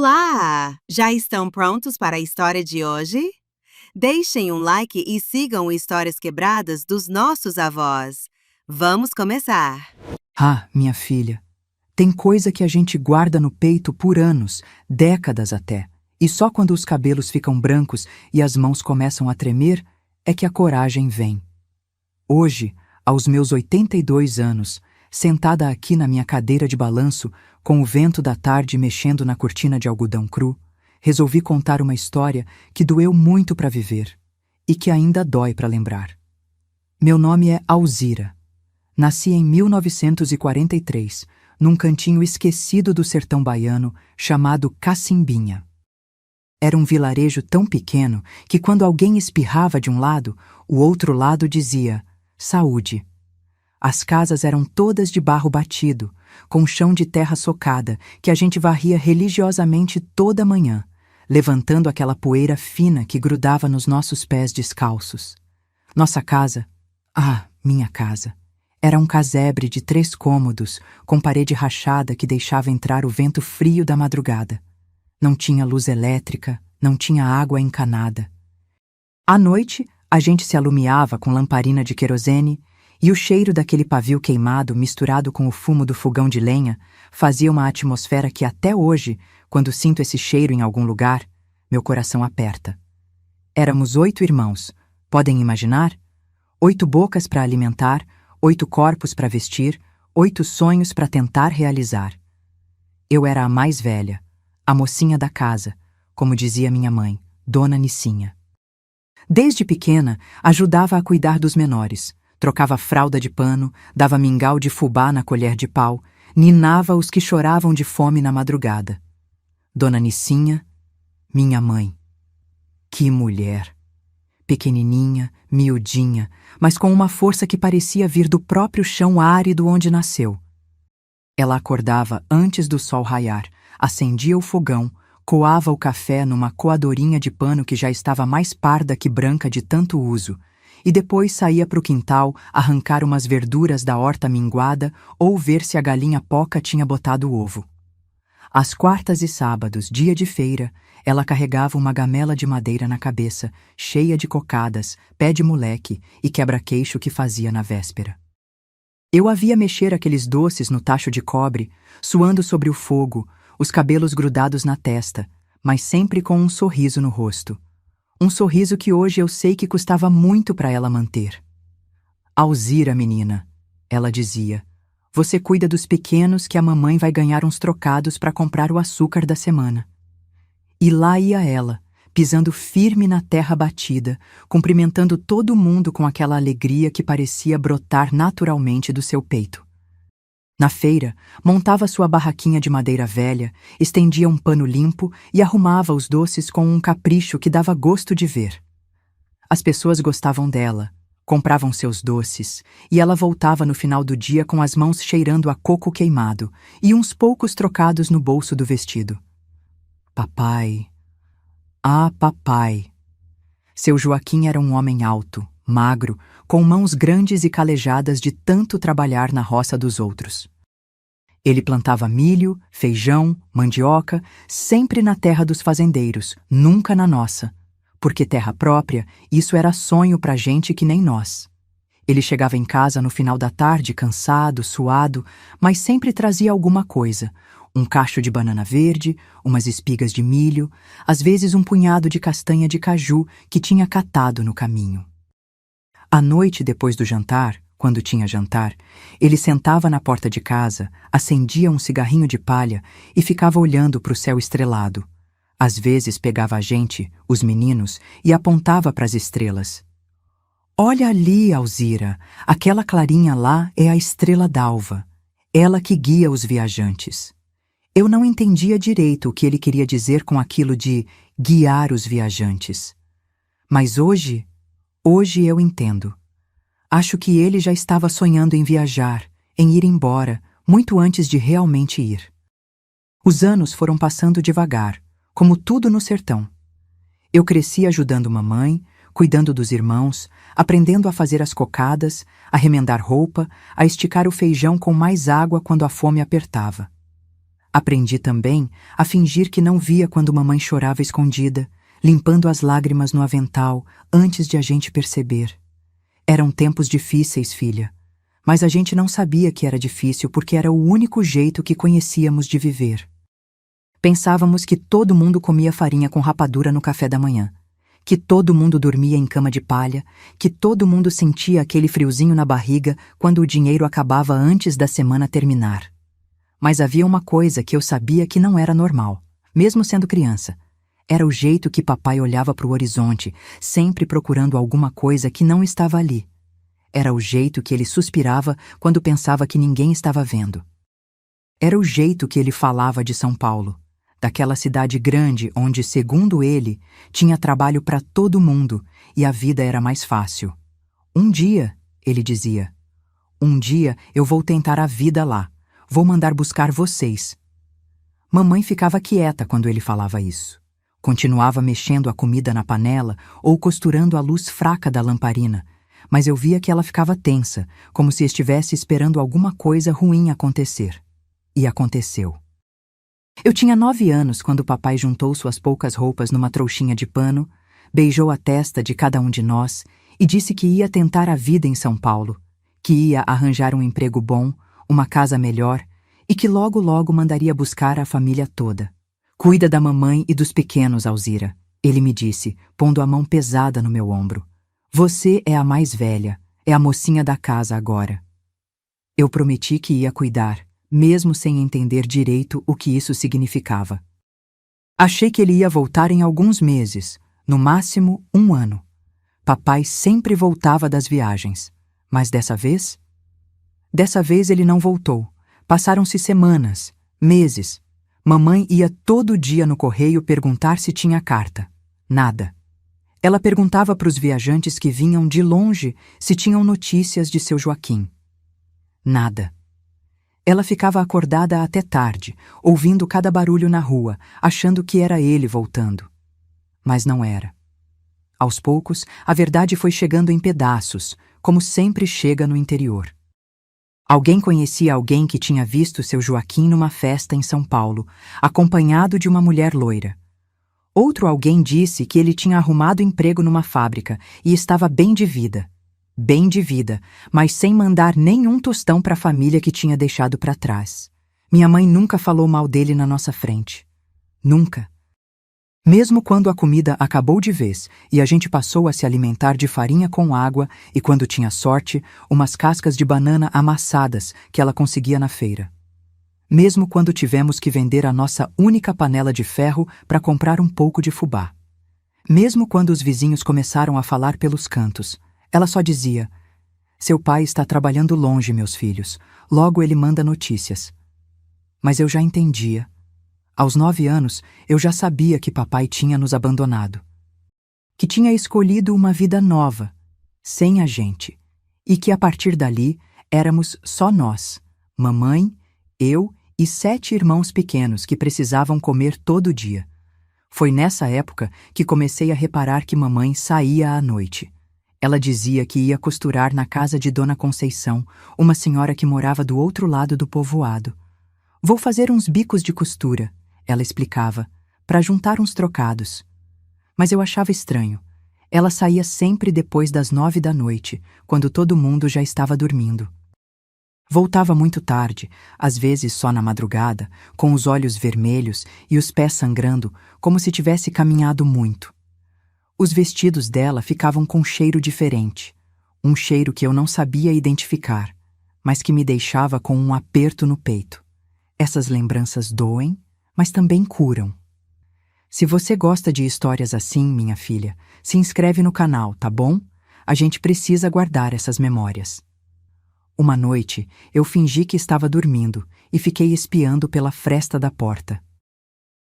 Olá! Já estão prontos para a história de hoje? Deixem um like e sigam o Histórias Quebradas dos nossos avós. Vamos começar! Ah, minha filha, tem coisa que a gente guarda no peito por anos, décadas até, e só quando os cabelos ficam brancos e as mãos começam a tremer é que a coragem vem. Hoje, aos meus 82 anos, sentada aqui na minha cadeira de balanço, com o vento da tarde mexendo na cortina de algodão cru, resolvi contar uma história que doeu muito para viver e que ainda dói para lembrar. Meu nome é Alzira. Nasci em 1943, num cantinho esquecido do sertão baiano chamado Cacimbinha. Era um vilarejo tão pequeno que quando alguém espirrava de um lado, o outro lado dizia saúde. As casas eram todas de barro batido, com chão de terra socada que a gente varria religiosamente toda manhã, levantando aquela poeira fina que grudava nos nossos pés descalços. Nossa casa, minha casa, era um casebre de 3 cômodos, com parede rachada que deixava entrar o vento frio da madrugada. Não tinha luz elétrica, não tinha água encanada. À noite, a gente se alumiava com lamparina de querosene e o cheiro daquele pavio queimado misturado com o fumo do fogão de lenha fazia uma atmosfera que até hoje, quando sinto esse cheiro em algum lugar, meu coração aperta. Éramos 8 irmãos, podem imaginar? 8 bocas para alimentar, 8 corpos para vestir, 8 sonhos para tentar realizar. Eu era a mais velha, a mocinha da casa, como dizia minha mãe, Dona Nicinha. Desde pequena, ajudava a cuidar dos menores, trocava fralda de pano, dava mingau de fubá na colher de pau, ninava os que choravam de fome na madrugada. Dona Nicinha, minha mãe. Que mulher! Pequenininha, miudinha, mas com uma força que parecia vir do próprio chão árido onde nasceu. Ela acordava antes do sol raiar, acendia o fogão, coava o café numa coadorinha de pano que já estava mais parda que branca de tanto uso, e depois saía para o quintal arrancar umas verduras da horta minguada ou ver se a galinha Poca tinha botado ovo. Às quartas e sábados, dia de feira, ela carregava uma gamela de madeira na cabeça, cheia de cocadas, pé de moleque e quebra-queixo que fazia na véspera. Eu a via mexer aqueles doces no tacho de cobre, suando sobre o fogo, os cabelos grudados na testa, mas sempre com um sorriso no rosto. Um sorriso que hoje eu sei que custava muito para ela manter. Alzira, menina, ela dizia, você cuida dos pequenos que a mamãe vai ganhar uns trocados para comprar o açúcar da semana. E lá ia ela, pisando firme na terra batida, cumprimentando todo mundo com aquela alegria que parecia brotar naturalmente do seu peito. Na feira, montava sua barraquinha de madeira velha, estendia um pano limpo e arrumava os doces com um capricho que dava gosto de ver. As pessoas gostavam dela, compravam seus doces, e ela voltava no final do dia com as mãos cheirando a coco queimado e uns poucos trocados no bolso do vestido. Papai. Papai. Seu Joaquim era um homem alto, magro, com mãos grandes e calejadas de tanto trabalhar na roça dos outros. Ele plantava milho, feijão, mandioca, sempre na terra dos fazendeiros, nunca na nossa, porque terra própria, isso era sonho pra gente que nem nós. Ele chegava em casa no final da tarde, cansado, suado, mas sempre trazia alguma coisa, um cacho de banana verde, umas espigas de milho, às vezes um punhado de castanha de caju que tinha catado no caminho. À noite, depois do jantar, quando tinha jantar, ele sentava na porta de casa, acendia um cigarrinho de palha e ficava olhando para o céu estrelado. Às vezes pegava a gente, os meninos, e apontava para as estrelas. Olha ali, Alzira, aquela clarinha lá é a estrela d'alva, ela que guia os viajantes. Eu não entendia direito o que ele queria dizer com aquilo de guiar os viajantes. Mas hoje eu entendo. Acho que ele já estava sonhando em viajar, em ir embora, muito antes de realmente ir. Os anos foram passando devagar, como tudo no sertão. Eu cresci ajudando mamãe, cuidando dos irmãos, aprendendo a fazer as cocadas, a remendar roupa, a esticar o feijão com mais água quando a fome apertava. Aprendi também a fingir que não via quando mamãe chorava escondida, limpando as lágrimas no avental antes de a gente perceber. Eram tempos difíceis, filha, mas a gente não sabia que era difícil porque era o único jeito que conhecíamos de viver. Pensávamos que todo mundo comia farinha com rapadura no café da manhã, que todo mundo dormia em cama de palha, que todo mundo sentia aquele friozinho na barriga quando o dinheiro acabava antes da semana terminar. Mas havia uma coisa que eu sabia que não era normal, mesmo sendo criança. Era o jeito que papai olhava para o horizonte, sempre procurando alguma coisa que não estava ali. Era o jeito que ele suspirava quando pensava que ninguém estava vendo. Era o jeito que ele falava de São Paulo, daquela cidade grande onde, segundo ele, tinha trabalho para todo mundo e a vida era mais fácil. Um dia, ele dizia, um dia eu vou tentar a vida lá. Vou mandar buscar vocês. Mamãe ficava quieta quando ele falava isso. Continuava mexendo a comida na panela ou costurando a luz fraca da lamparina, mas eu via que ela ficava tensa, como se estivesse esperando alguma coisa ruim acontecer. E aconteceu. Eu tinha 9 anos quando papai juntou suas poucas roupas numa trouxinha de pano, beijou a testa de cada um de nós e disse que ia tentar a vida em São Paulo, que ia arranjar um emprego bom, uma casa melhor e que logo logo mandaria buscar a família toda. Cuida da mamãe e dos pequenos, Alzira, ele me disse, pondo a mão pesada no meu ombro. Você é a mais velha, é a mocinha da casa agora. Eu prometi que ia cuidar, mesmo sem entender direito o que isso significava. Achei que ele ia voltar em alguns meses, no máximo 1 ano. Papai sempre voltava das viagens, mas dessa vez ele não voltou. Passaram-se semanas, meses. Mamãe ia todo dia no correio perguntar se tinha carta. Nada. Ela perguntava para os viajantes que vinham de longe se tinham notícias de seu Joaquim. Nada. Ela ficava acordada até tarde, ouvindo cada barulho na rua, achando que era ele voltando. Mas não era. Aos poucos, a verdade foi chegando em pedaços, como sempre chega no interior. Alguém conhecia alguém que tinha visto seu Joaquim numa festa em São Paulo, acompanhado de uma mulher loira. Outro alguém disse que ele tinha arrumado emprego numa fábrica e estava bem de vida, mas sem mandar nenhum tostão para a família que tinha deixado para trás. Minha mãe nunca falou mal dele na nossa frente. Nunca. Mesmo quando a comida acabou de vez e a gente passou a se alimentar de farinha com água e, quando tinha sorte, umas cascas de banana amassadas que ela conseguia na feira. Mesmo quando tivemos que vender a nossa única panela de ferro para comprar um pouco de fubá. Mesmo quando os vizinhos começaram a falar pelos cantos, ela só dizia: "Seu pai está trabalhando longe, meus filhos. Logo ele manda notícias." Mas eu já entendia. Aos 9 anos, eu já sabia que papai tinha nos abandonado. Que tinha escolhido uma vida nova, sem a gente. E que a partir dali, éramos só nós, mamãe, eu e 7 irmãos pequenos que precisavam comer todo dia. Foi nessa época que comecei a reparar que mamãe saía à noite. Ela dizia que ia costurar na casa de Dona Conceição, uma senhora que morava do outro lado do povoado. "Vou fazer uns bicos de costura", ela explicava, "para juntar uns trocados." Mas eu achava estranho. Ela saía sempre depois das 9 da noite, quando todo mundo já estava dormindo. Voltava muito tarde, às vezes só na madrugada, com os olhos vermelhos e os pés sangrando, como se tivesse caminhado muito. Os vestidos dela ficavam com cheiro diferente, um cheiro que eu não sabia identificar, mas que me deixava com um aperto no peito. Essas lembranças doem, mas também curam. Se você gosta de histórias assim, minha filha, se inscreve no canal, tá bom? A gente precisa guardar essas memórias. Uma noite, eu fingi que estava dormindo e fiquei espiando pela fresta da porta.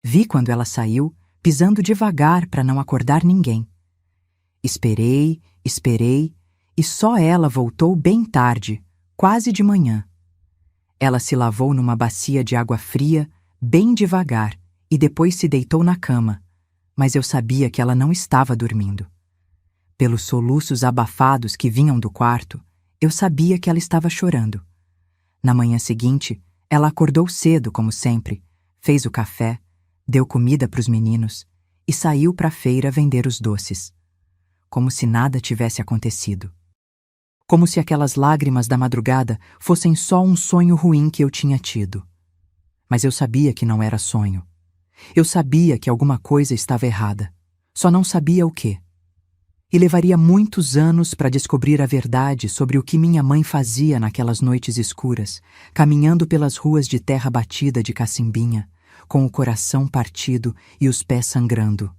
Vi quando ela saiu, pisando devagar para não acordar ninguém. Esperei e só ela voltou bem tarde, quase de manhã. Ela se lavou numa bacia de água fria, bem devagar, e depois se deitou na cama, mas eu sabia que ela não estava dormindo. Pelos soluços abafados que vinham do quarto, eu sabia que ela estava chorando. Na manhã seguinte, ela acordou cedo, como sempre, fez o café, deu comida para os meninos e saiu para a feira vender os doces. Como se nada tivesse acontecido. Como se aquelas lágrimas da madrugada fossem só um sonho ruim que eu tinha tido. Mas eu sabia que não era sonho. Eu sabia que alguma coisa estava errada. Só não sabia o quê. E levaria muitos anos para descobrir a verdade sobre o que minha mãe fazia naquelas noites escuras, caminhando pelas ruas de terra batida de Cacimbinha, com o coração partido e os pés sangrando.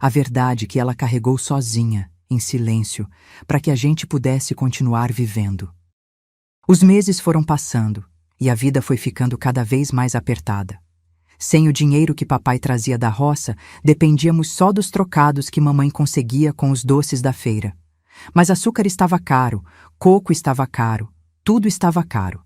A verdade que ela carregou sozinha, em silêncio, para que a gente pudesse continuar vivendo. Os meses foram passando e a vida foi ficando cada vez mais apertada. Sem o dinheiro que papai trazia da roça, dependíamos só dos trocados que mamãe conseguia com os doces da feira. Mas açúcar estava caro, coco estava caro, tudo estava caro.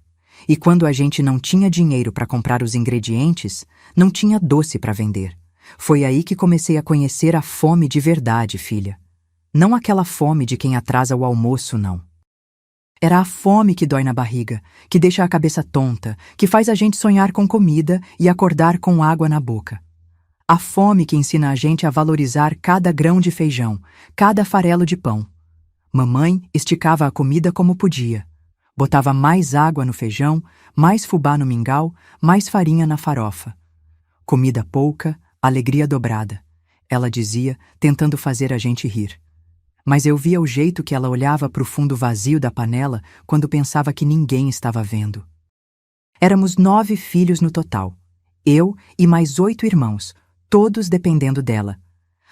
E quando a gente não tinha dinheiro para comprar os ingredientes, não tinha doce para vender. Foi aí que comecei a conhecer a fome de verdade, filha. Não aquela fome de quem atrasa o almoço, não. Era a fome que dói na barriga, que deixa a cabeça tonta, que faz a gente sonhar com comida e acordar com água na boca. A fome que ensina a gente a valorizar cada grão de feijão, cada farelo de pão. Mamãe esticava a comida como podia. Botava mais água no feijão, mais fubá no mingau, mais farinha na farofa. Comida pouca, alegria dobrada, ela dizia, tentando fazer a gente rir. Mas eu via o jeito que ela olhava para o fundo vazio da panela quando pensava que ninguém estava vendo. Éramos 9 filhos no total. Eu e mais 8 irmãos, todos dependendo dela.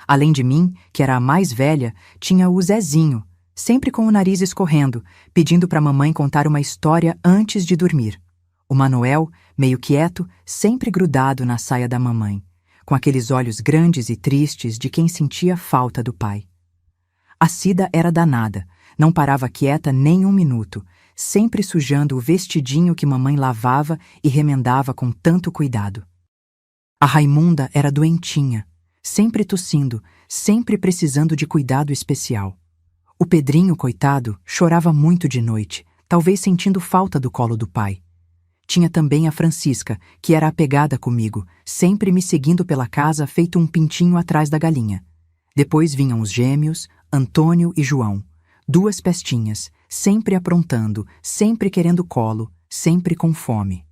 Além de mim, que era a mais velha, tinha o Zezinho, sempre com o nariz escorrendo, pedindo para a mamãe contar uma história antes de dormir. O Manuel, meio quieto, sempre grudado na saia da mamãe, com aqueles olhos grandes e tristes de quem sentia falta do pai. A Cida era danada, não parava quieta nem um minuto, sempre sujando o vestidinho que mamãe lavava e remendava com tanto cuidado. A Raimunda era doentinha, sempre tossindo, sempre precisando de cuidado especial. O Pedrinho, coitado, chorava muito de noite, talvez sentindo falta do colo do pai. Tinha também a Francisca, que era apegada comigo, sempre me seguindo pela casa feito um pintinho atrás da galinha. Depois vinham os gêmeos, Antônio e João, 2 pestinhas, sempre aprontando, sempre querendo colo, sempre com fome.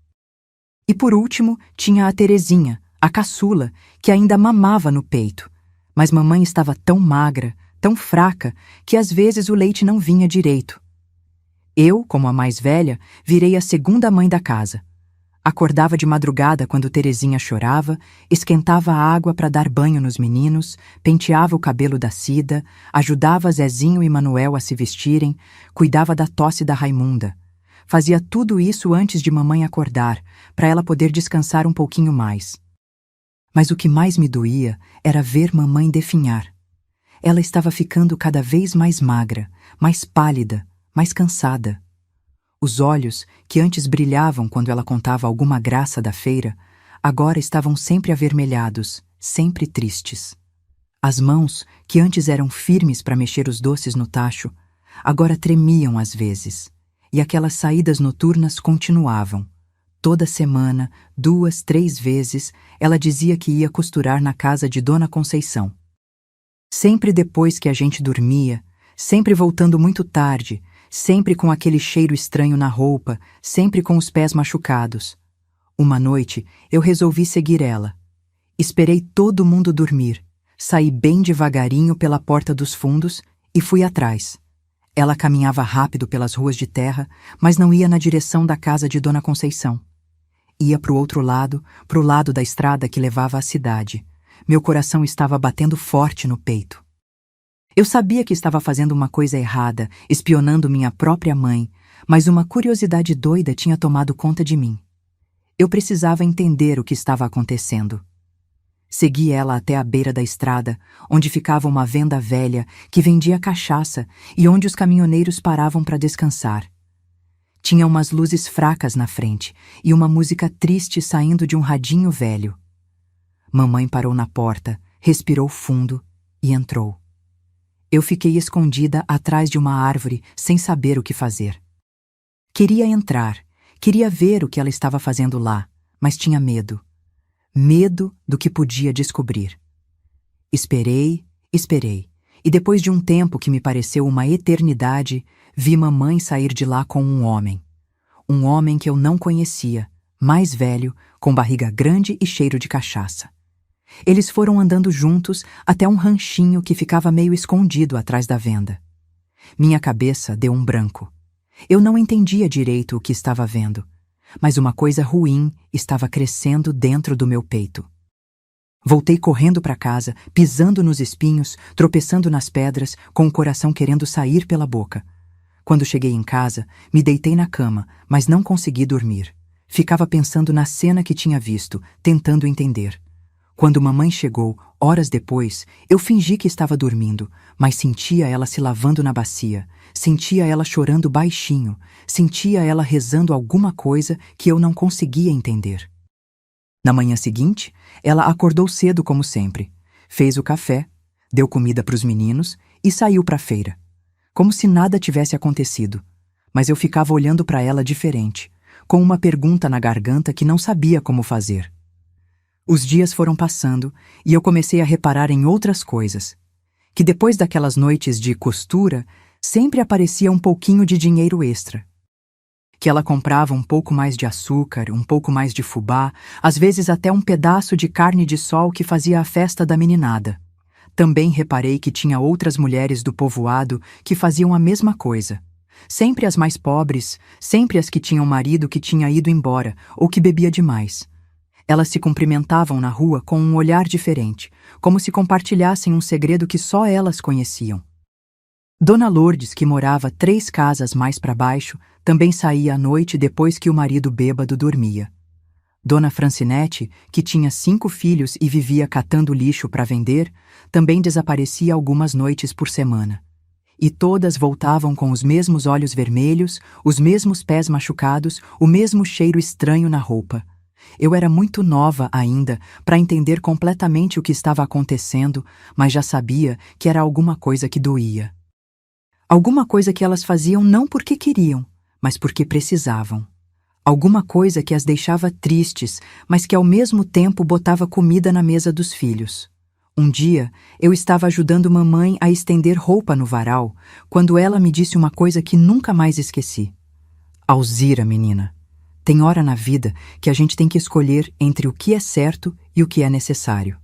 E por último tinha a Terezinha, a caçula, que ainda mamava no peito. Mas mamãe estava tão magra, tão fraca, que às vezes o leite não vinha direito. Eu, como a mais velha, virei a segunda mãe da casa. Acordava de madrugada quando Terezinha chorava, esquentava a água para dar banho nos meninos, penteava o cabelo da Cida, ajudava Zezinho e Manuel a se vestirem, cuidava da tosse da Raimunda. Fazia tudo isso antes de mamãe acordar, para ela poder descansar um pouquinho mais. Mas o que mais me doía era ver mamãe definhar. Ela estava ficando cada vez mais magra, mais pálida, mais cansada. Os olhos, que antes brilhavam quando ela contava alguma graça da feira, agora estavam sempre avermelhados, sempre tristes. As mãos, que antes eram firmes para mexer os doces no tacho, agora tremiam às vezes, e aquelas saídas noturnas continuavam. Toda semana, 2, 3 vezes, ela dizia que ia costurar na casa de Dona Conceição. Sempre depois que a gente dormia, sempre voltando muito tarde, sempre com aquele cheiro estranho na roupa, sempre com os pés machucados. Uma noite, eu resolvi seguir ela. Esperei todo mundo dormir, saí bem devagarinho pela porta dos fundos e fui atrás. Ela caminhava rápido pelas ruas de terra, mas não ia na direção da casa de Dona Conceição. Ia para o outro lado, para o lado da estrada que levava à cidade. Meu coração estava batendo forte no peito. Eu sabia que estava fazendo uma coisa errada, espionando minha própria mãe, mas uma curiosidade doida tinha tomado conta de mim. Eu precisava entender o que estava acontecendo. Segui ela até a beira da estrada, onde ficava uma venda velha que vendia cachaça e onde os caminhoneiros paravam para descansar. Tinha umas luzes fracas na frente e uma música triste saindo de um radinho velho. Mamãe parou na porta, respirou fundo e entrou. Eu fiquei escondida atrás de uma árvore, sem saber o que fazer. Queria entrar, queria ver o que ela estava fazendo lá, mas tinha medo. medo do que podia descobrir. Esperei, esperei, e depois de um tempo que me pareceu uma eternidade, vi mamãe sair de lá com um homem. Um homem que eu não conhecia, mais velho, com barriga grande e cheiro de cachaça. Eles foram andando juntos até um ranchinho que ficava meio escondido atrás da venda. Minha cabeça deu um branco. Eu não entendia direito o que estava vendo, mas uma coisa ruim estava crescendo dentro do meu peito. Voltei correndo para casa, pisando nos espinhos, tropeçando nas pedras, com o coração querendo sair pela boca. Quando cheguei em casa, me deitei na cama, mas não consegui dormir. Ficava pensando na cena que tinha visto, tentando entender. Quando mamãe chegou, horas depois, eu fingi que estava dormindo, mas sentia ela se lavando na bacia, sentia ela chorando baixinho, sentia ela rezando alguma coisa que eu não conseguia entender. Na manhã seguinte, ela acordou cedo como sempre, fez o café, deu comida para os meninos e saiu para a feira. Como se nada tivesse acontecido, mas eu ficava olhando para ela diferente, com uma pergunta na garganta que não sabia como fazer. Os dias foram passando e eu comecei a reparar em outras coisas, que depois daquelas noites de costura, sempre aparecia um pouquinho de dinheiro extra. Que ela comprava um pouco mais de açúcar, um pouco mais de fubá, às vezes até um pedaço de carne de sol que fazia a festa da meninada. Também reparei que tinha outras mulheres do povoado que faziam a mesma coisa. Sempre as mais pobres, sempre as que tinham marido que tinha ido embora ou que bebia demais. Elas se cumprimentavam na rua com um olhar diferente, como se compartilhassem um segredo que só elas conheciam. Dona Lourdes, que morava 3 casas mais para baixo, também saía à noite depois que o marido bêbado dormia. Dona Francinete, que tinha 5 filhos e vivia catando lixo para vender, também desaparecia algumas noites por semana. E todas voltavam com os mesmos olhos vermelhos, os mesmos pés machucados, o mesmo cheiro estranho na roupa. Eu era muito nova ainda para entender completamente o que estava acontecendo, mas já sabia que era alguma coisa que doía. Alguma coisa que elas faziam não porque queriam, mas porque precisavam. Alguma coisa que as deixava tristes, mas que ao mesmo tempo botava comida na mesa dos filhos. Um dia, eu estava ajudando mamãe a estender roupa no varal, quando ela me disse uma coisa que nunca mais esqueci. Alzira, menina, tem hora na vida que a gente tem que escolher entre o que é certo e o que é necessário.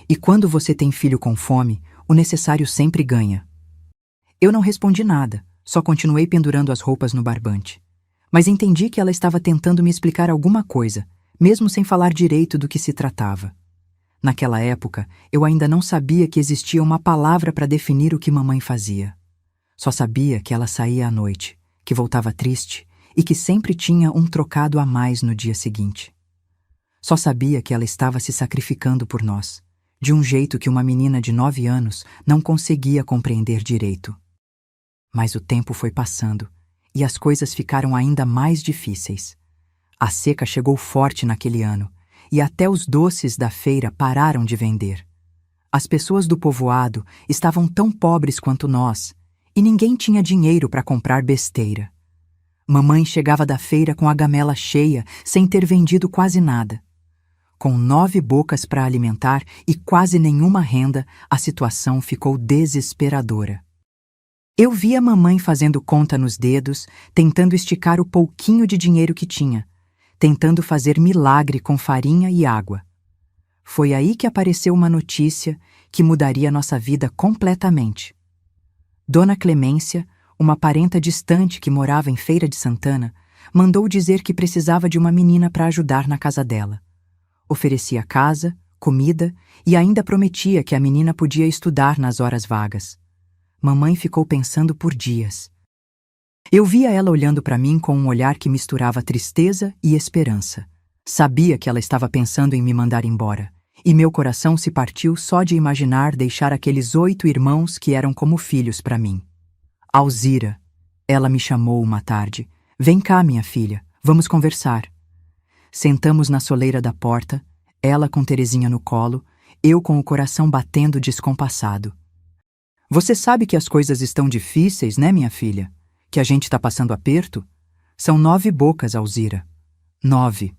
E quando você tem filho com fome, o necessário sempre ganha. Eu não respondi nada, só continuei pendurando as roupas no barbante. Mas entendi que ela estava tentando me explicar alguma coisa, mesmo sem falar direito do que se tratava. Naquela época, eu ainda não sabia que existia uma palavra para definir o que mamãe fazia. Só sabia que ela saía à noite, que voltava triste e que sempre tinha um trocado a mais no dia seguinte. Só sabia que ela estava se sacrificando por nós, de um jeito que uma menina de 9 anos não conseguia compreender direito. Mas o tempo foi passando e as coisas ficaram ainda mais difíceis. A seca chegou forte naquele ano, e até os doces da feira pararam de vender. As pessoas do povoado estavam tão pobres quanto nós, e ninguém tinha dinheiro para comprar besteira. Mamãe chegava da feira com a gamela cheia, sem ter vendido quase nada. Com 9 bocas para alimentar e quase nenhuma renda, a situação ficou desesperadora. Eu via mamãe fazendo conta nos dedos, tentando esticar o pouquinho de dinheiro que tinha, tentando fazer milagre com farinha e água. Foi aí que apareceu uma notícia que mudaria nossa vida completamente. Dona Clemência, uma parenta distante que morava em Feira de Santana, mandou dizer que precisava de uma menina para ajudar na casa dela. Oferecia casa, comida e ainda prometia que a menina podia estudar nas horas vagas. Mamãe ficou pensando por dias. Eu via ela olhando para mim com um olhar que misturava tristeza e esperança. Sabia que ela estava pensando em me mandar embora, e meu coração se partiu só de imaginar deixar aqueles 8 irmãos que eram como filhos para mim. Alzira, ela me chamou uma tarde. Vem cá, minha filha, vamos conversar. Sentamos na soleira da porta, ela com Terezinha no colo, eu com o coração batendo descompassado. Você sabe que as coisas estão difíceis, né, minha filha? Que a gente está passando aperto? São 9 bocas, Alzira. 9.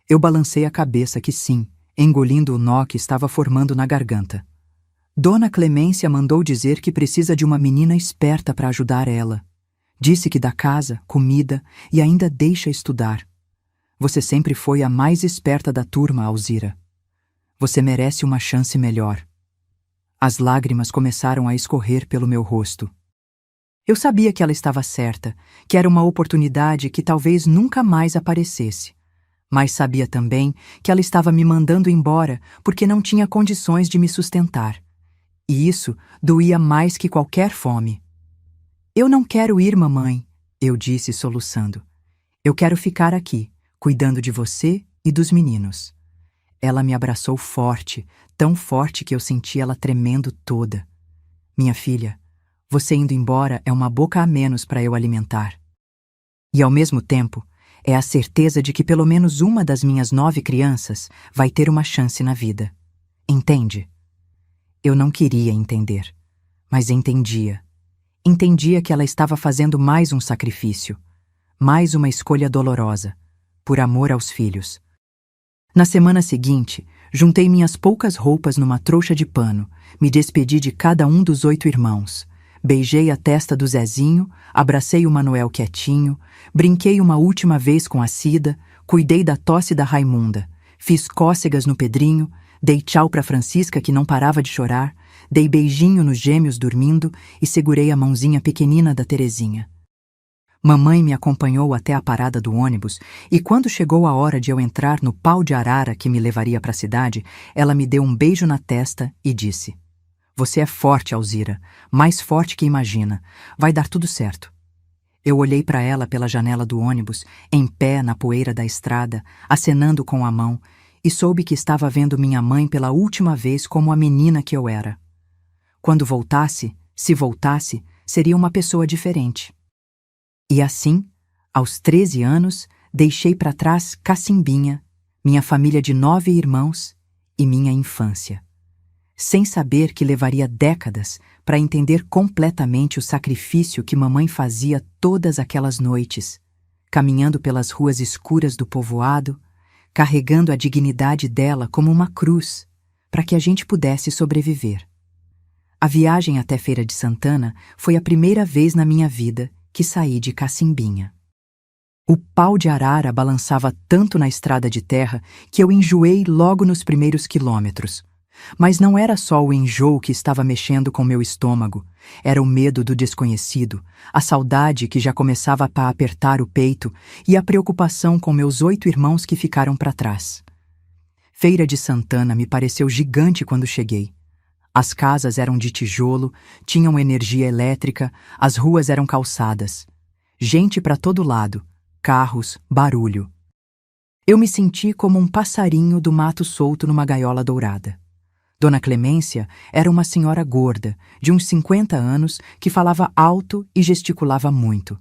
Eu balancei a cabeça que sim, engolindo o nó que estava formando na garganta. Dona Clemência mandou dizer que precisa de uma menina esperta para ajudar ela. Disse que dá casa, comida e ainda deixa estudar. Você sempre foi a mais esperta da turma, Alzira. Você merece uma chance melhor. As lágrimas começaram a escorrer pelo meu rosto. Eu sabia que ela estava certa, que era uma oportunidade que talvez nunca mais aparecesse. Mas sabia também que ela estava me mandando embora porque não tinha condições de me sustentar. E isso doía mais que qualquer fome. Eu não quero ir, mamãe, eu disse soluçando. Eu quero ficar aqui, cuidando de você e dos meninos. Ela me abraçou forte, tão forte que eu senti ela tremendo toda. Minha filha, você indo embora é uma boca a menos para eu alimentar. E ao mesmo tempo, é a certeza de que pelo menos uma das minhas 9 crianças vai ter uma chance na vida. Entende? Eu não queria entender, mas entendia. Entendia que ela estava fazendo mais um sacrifício, mais uma escolha dolorosa, por amor aos filhos. Na semana seguinte, juntei minhas poucas roupas numa trouxa de pano, me despedi de cada um dos 8 irmãos, beijei a testa do Zezinho, abracei o Manuel quietinho, brinquei uma última vez com a Cida, cuidei da tosse da Raimunda, fiz cócegas no Pedrinho, dei tchau para Francisca que não parava de chorar, dei beijinho nos gêmeos dormindo e segurei a mãozinha pequenina da Terezinha. Mamãe me acompanhou até a parada do ônibus e quando chegou a hora de eu entrar no pau de arara que me levaria para a cidade, ela me deu um beijo na testa e disse: "Você é forte, Alzira, mais forte que imagina. Vai dar tudo certo." Eu olhei para ela pela janela do ônibus, em pé na poeira da estrada, acenando com a mão, e soube que estava vendo minha mãe pela última vez como a menina que eu era. Quando voltasse, se voltasse, seria uma pessoa diferente. E assim, aos 13 anos, deixei para trás Cacimbinha, minha família de 9 irmãos e minha infância. Sem saber que levaria décadas para entender completamente o sacrifício que mamãe fazia todas aquelas noites, caminhando pelas ruas escuras do povoado, carregando a dignidade dela como uma cruz, para que a gente pudesse sobreviver. A viagem até Feira de Santana foi a primeira vez na minha vida que saí de Cacimbinha. O pau de arara balançava tanto na estrada de terra que eu enjoei logo nos primeiros quilômetros. Mas não era só o enjoo que estava mexendo com meu estômago, era o medo do desconhecido, a saudade que já começava a apertar o peito e a preocupação com meus 8 irmãos que ficaram para trás. Feira de Santana me pareceu gigante quando cheguei. As casas eram de tijolo, tinham energia elétrica, as ruas eram calçadas. Gente para todo lado, carros, barulho. Eu me senti como um passarinho do mato solto numa gaiola dourada. Dona Clemência era uma senhora gorda, de uns 50 anos, que falava alto e gesticulava muito.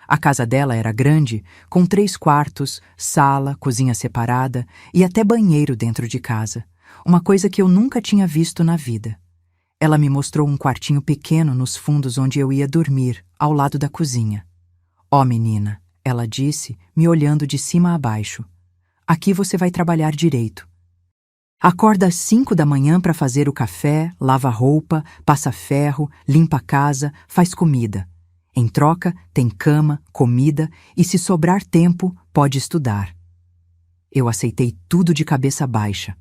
A casa dela era grande, com 3 quartos, sala, cozinha separada e até banheiro dentro de casa, uma coisa que eu nunca tinha visto na vida. Ela me mostrou um quartinho pequeno nos fundos onde eu ia dormir, ao lado da cozinha. "Ó, menina", ela disse, me olhando de cima a baixo, "aqui você vai trabalhar direito. Acorda às 5 da manhã para fazer o café, lava roupa, passa ferro, limpa a casa, faz comida. Em troca, tem cama, comida e, se sobrar tempo, pode estudar." Eu aceitei tudo de cabeça baixa.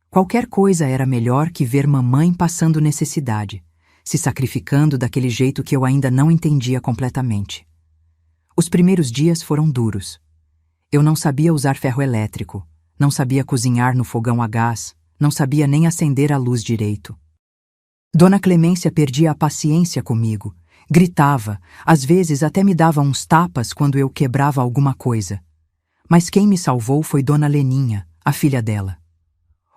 Qualquer coisa era melhor que ver mamãe passando necessidade, se sacrificando daquele jeito que eu ainda não entendia completamente. Os primeiros dias foram duros. Eu não sabia usar ferro elétrico. Não sabia cozinhar no fogão a gás, não sabia nem acender a luz direito. Dona Clemência perdia a paciência comigo, gritava, às vezes até me dava uns tapas quando eu quebrava alguma coisa. Mas quem me salvou foi Dona Leninha, a filha dela.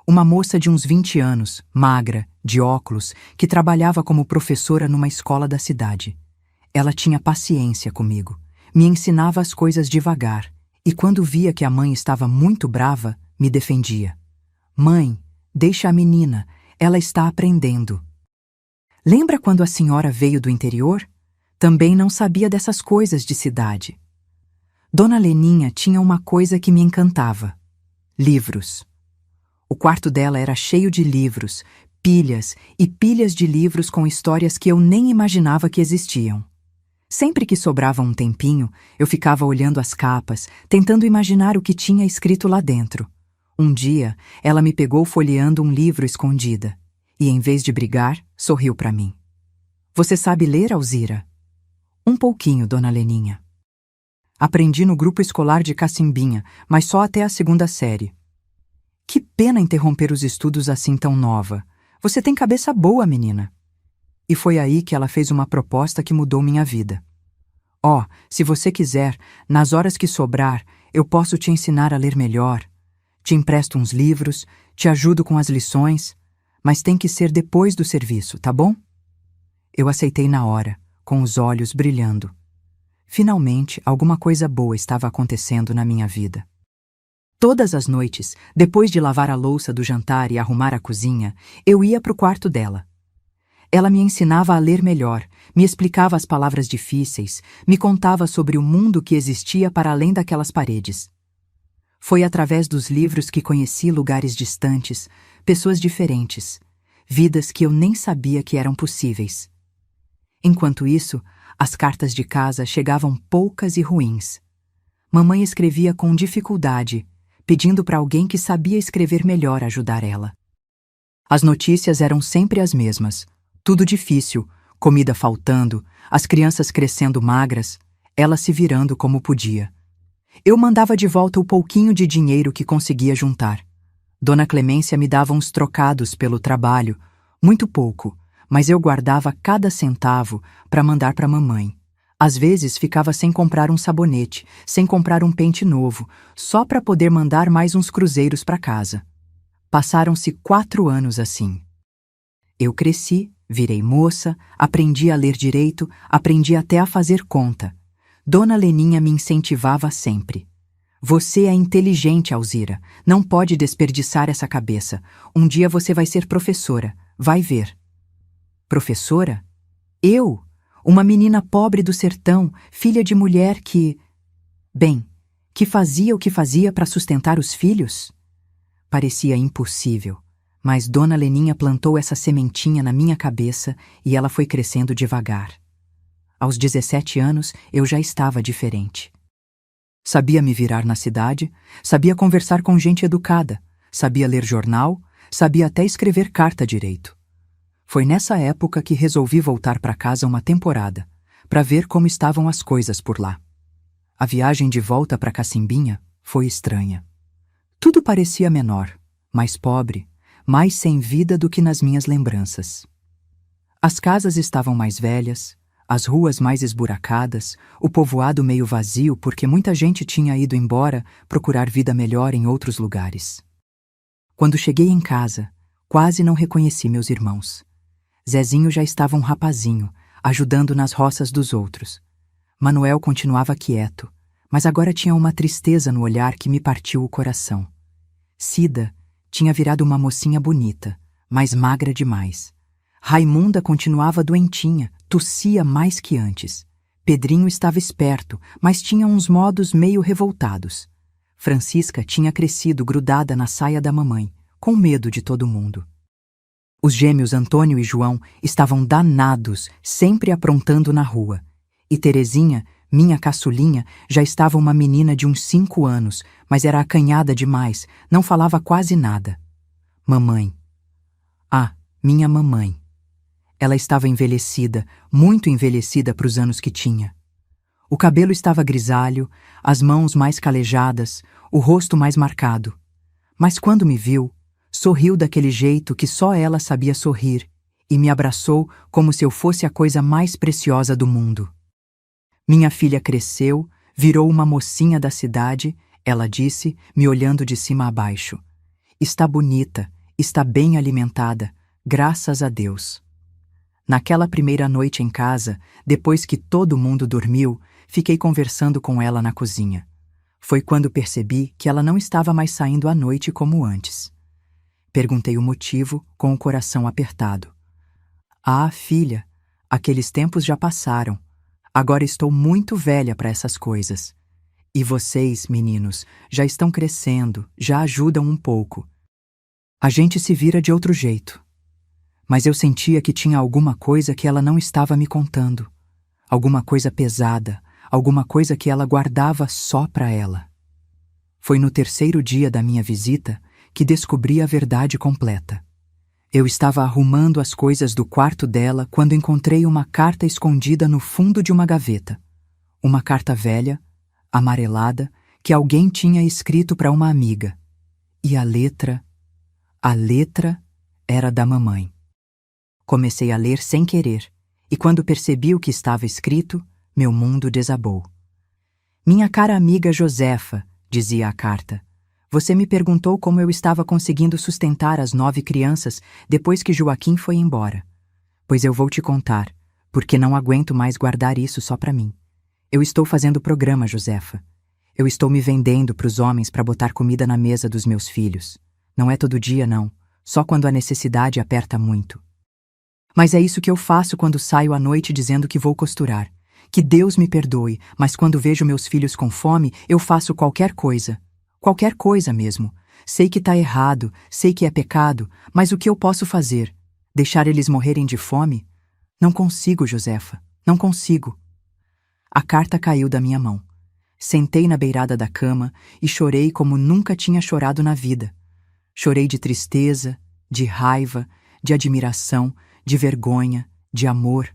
Uma moça de uns 20 anos, magra, de óculos, que trabalhava como professora numa escola da cidade. Ela tinha paciência comigo, me ensinava as coisas devagar, e quando via que a mãe estava muito brava, me defendia. "Mãe, deixa a menina, ela está aprendendo." Lembra quando a senhora veio do interior? Também não sabia dessas coisas de cidade. Dona Leninha tinha uma coisa que me encantava. Livros. O quarto dela era cheio de livros, pilhas e pilhas de livros com histórias que eu nem imaginava que existiam. Sempre que sobrava um tempinho, eu ficava olhando as capas, tentando imaginar o que tinha escrito lá dentro. Um dia, ela me pegou folheando um livro escondida e, em vez de brigar, sorriu para mim. Você sabe ler, Alzira? Um pouquinho, dona Leninha. Aprendi no grupo escolar de Cacimbinha, mas só até a 2ª série. Que pena interromper os estudos assim tão nova. Você tem cabeça boa, menina. E foi aí que ela fez uma proposta que mudou minha vida. Se você quiser, nas horas que sobrar, eu posso te ensinar a ler melhor. Te empresto uns livros, te ajudo com as lições, mas tem que ser depois do serviço, tá bom? Eu aceitei na hora, com os olhos brilhando. Finalmente, alguma coisa boa estava acontecendo na minha vida. Todas as noites, depois de lavar a louça do jantar e arrumar a cozinha, eu ia para o quarto dela. Ela me ensinava a ler melhor, me explicava as palavras difíceis, me contava sobre o mundo que existia para além daquelas paredes. Foi através dos livros que conheci lugares distantes, pessoas diferentes, vidas que eu nem sabia que eram possíveis. Enquanto isso, as cartas de casa chegavam poucas e ruins. Mamãe escrevia com dificuldade, pedindo para alguém que sabia escrever melhor ajudar ela. As notícias eram sempre as mesmas. Tudo difícil, comida faltando, as crianças crescendo magras, ela se virando como podia. Eu mandava de volta o pouquinho de dinheiro que conseguia juntar. Dona Clemência me dava uns trocados pelo trabalho, muito pouco, mas eu guardava cada centavo para mandar para mamãe. Às vezes ficava sem comprar um sabonete, sem comprar um pente novo, só para poder mandar mais uns cruzeiros para casa. Passaram-se 4 anos assim. Eu cresci, virei moça, aprendi a ler direito, aprendi até a fazer conta. Dona Leninha me incentivava sempre. Você é inteligente, Alzira. Não pode desperdiçar essa cabeça. Um dia você vai ser professora. Vai ver. Professora? Eu? Uma menina pobre do sertão, filha de mulher que... que fazia o que fazia para sustentar os filhos? Parecia impossível. Mas Dona Leninha plantou essa sementinha na minha cabeça e ela foi crescendo devagar. Aos 17 anos, eu já estava diferente. Sabia me virar na cidade, sabia conversar com gente educada, sabia ler jornal, sabia até escrever carta direito. Foi nessa época que resolvi voltar para casa uma temporada, para ver como estavam as coisas por lá. A viagem de volta para Cacimbinha foi estranha. Tudo parecia menor, mais pobre, mais sem vida do que nas minhas lembranças. As casas estavam mais velhas, as ruas mais esburacadas, o povoado meio vazio porque muita gente tinha ido embora procurar vida melhor em outros lugares. Quando cheguei em casa, quase não reconheci meus irmãos. Zezinho já estava um rapazinho, ajudando nas roças dos outros. Manuel continuava quieto, mas agora tinha uma tristeza no olhar que me partiu o coração. Cida tinha virado uma mocinha bonita, mas magra demais. Raimunda continuava doentinha, tossia mais que antes. Pedrinho estava esperto, mas tinha uns modos meio revoltados. Francisca tinha crescido grudada na saia da mamãe, com medo de todo mundo. Os gêmeos Antônio e João estavam danados, sempre aprontando na rua. E Terezinha, minha caçulinha, já estava uma menina de uns 5 anos, mas era acanhada demais, não falava quase nada. Mamãe. Minha mamãe. Ela estava envelhecida, muito envelhecida para os anos que tinha. O cabelo estava grisalho, as mãos mais calejadas, o rosto mais marcado. Mas quando me viu, sorriu daquele jeito que só ela sabia sorrir e me abraçou como se eu fosse a coisa mais preciosa do mundo. Minha filha cresceu, virou uma mocinha da cidade, ela disse, me olhando de cima a baixo. Está bonita, está bem alimentada, graças a Deus. Naquela primeira noite em casa, depois que todo mundo dormiu, fiquei conversando com ela na cozinha. Foi quando percebi que ela não estava mais saindo à noite como antes. Perguntei o motivo, com o coração apertado. Filha, aqueles tempos já passaram. Agora estou muito velha para essas coisas. E vocês, meninos, já estão crescendo, já ajudam um pouco. A gente se vira de outro jeito. Mas eu sentia que tinha alguma coisa que ela não estava me contando. Alguma coisa pesada, alguma coisa que ela guardava só para ela. Foi no terceiro dia da minha visita que descobri a verdade completa. Eu estava arrumando as coisas do quarto dela quando encontrei uma carta escondida no fundo de uma gaveta. Uma carta velha, amarelada, que alguém tinha escrito para uma amiga. E a letra era da mamãe. Comecei a ler sem querer, e quando percebi o que estava escrito, meu mundo desabou. Minha cara amiga Josefa, dizia a carta, você me perguntou como eu estava conseguindo sustentar as 9 crianças depois que Joaquim foi embora. Pois eu vou te contar, porque não aguento mais guardar isso só para mim. Eu estou fazendo programa, Josefa. Eu estou me vendendo para os homens para botar comida na mesa dos meus filhos. Não é todo dia, não. Só quando a necessidade aperta muito. Mas é isso que eu faço quando saio à noite dizendo que vou costurar. Que Deus me perdoe, mas quando vejo meus filhos com fome, eu faço qualquer coisa. Qualquer coisa mesmo. Sei que tá errado, sei que é pecado, mas o que eu posso fazer? Deixar eles morrerem de fome? Não consigo, Josefa, não consigo. A carta caiu da minha mão. Sentei na beirada da cama e chorei como nunca tinha chorado na vida. Chorei de tristeza, de raiva, de admiração, de vergonha, de amor.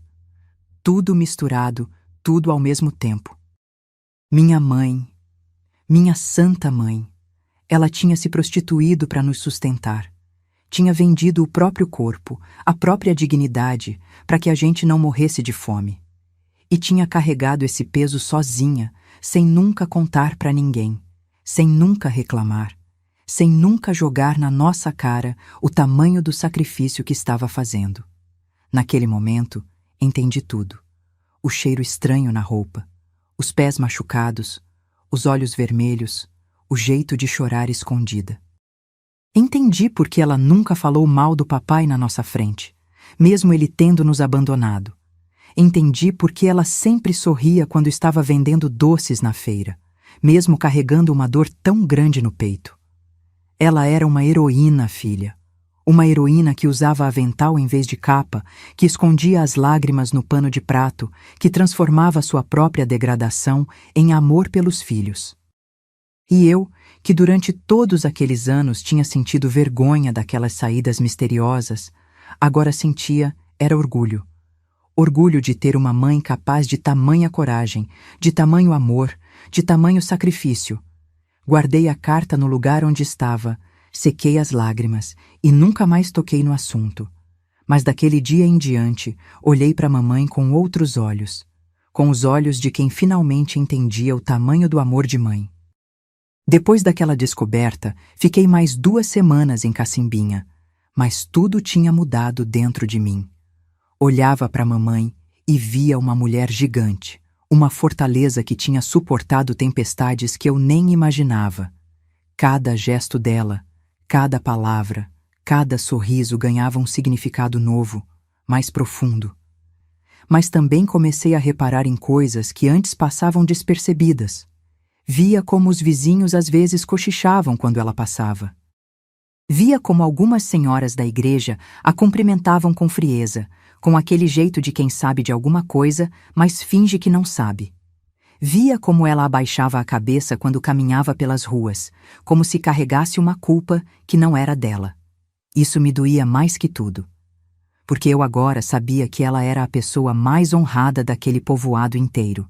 Tudo misturado, tudo ao mesmo tempo. Minha mãe, minha santa mãe, ela tinha se prostituído para nos sustentar. Tinha vendido o próprio corpo, a própria dignidade, para que a gente não morresse de fome. E tinha carregado esse peso sozinha, sem nunca contar para ninguém, sem nunca reclamar, sem nunca jogar na nossa cara o tamanho do sacrifício que estava fazendo. Naquele momento, entendi tudo. O cheiro estranho na roupa, os pés machucados, os olhos vermelhos, o jeito de chorar escondida. Entendi por que ela nunca falou mal do papai na nossa frente, mesmo ele tendo nos abandonado. Entendi por que ela sempre sorria quando estava vendendo doces na feira, mesmo carregando uma dor tão grande no peito. Ela era uma heroína, filha. Uma heroína que usava avental em vez de capa, que escondia as lágrimas no pano de prato, que transformava sua própria degradação em amor pelos filhos. E eu, que durante todos aqueles anos tinha sentido vergonha daquelas saídas misteriosas, agora sentia era orgulho. Orgulho de ter uma mãe capaz de tamanha coragem, de tamanho amor, de tamanho sacrifício. Guardei a carta no lugar onde estava, sequei as lágrimas e nunca mais toquei no assunto. Mas daquele dia em diante, olhei para a mamãe com outros olhos, com os olhos de quem finalmente entendia o tamanho do amor de mãe. Depois daquela descoberta, fiquei mais 2 semanas em Cacimbinha, mas tudo tinha mudado dentro de mim. Olhava para a mamãe e via uma mulher gigante, uma fortaleza que tinha suportado tempestades que eu nem imaginava. Cada gesto dela, cada palavra, cada sorriso ganhava um significado novo, mais profundo. Mas também comecei a reparar em coisas que antes passavam despercebidas. Via como os vizinhos às vezes cochichavam quando ela passava. Via como algumas senhoras da igreja a cumprimentavam com frieza, com aquele jeito de quem sabe de alguma coisa, mas finge que não sabe. Via como ela abaixava a cabeça quando caminhava pelas ruas, como se carregasse uma culpa que não era dela. Isso me doía mais que tudo. Porque eu agora sabia que ela era a pessoa mais honrada daquele povoado inteiro,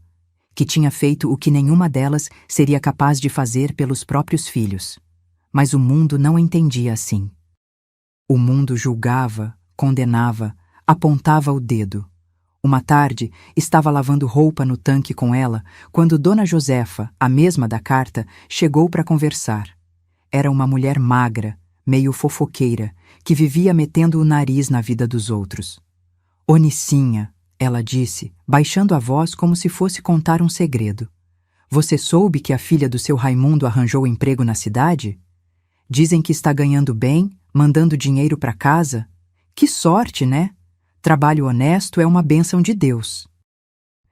que tinha feito o que nenhuma delas seria capaz de fazer pelos próprios filhos. Mas o mundo não entendia assim. O mundo julgava, condenava, apontava o dedo. Uma tarde, estava lavando roupa no tanque com ela, quando Dona Josefa, a mesma da carta, chegou para conversar. Era uma mulher magra, meio fofoqueira, que vivia metendo o nariz na vida dos outros. Onicinha, ela disse, baixando a voz como se fosse contar um segredo. Você soube que a filha do seu Raimundo arranjou emprego na cidade? Dizem que está ganhando bem, mandando dinheiro para casa. Que sorte, né? Trabalho honesto é uma bênção de Deus.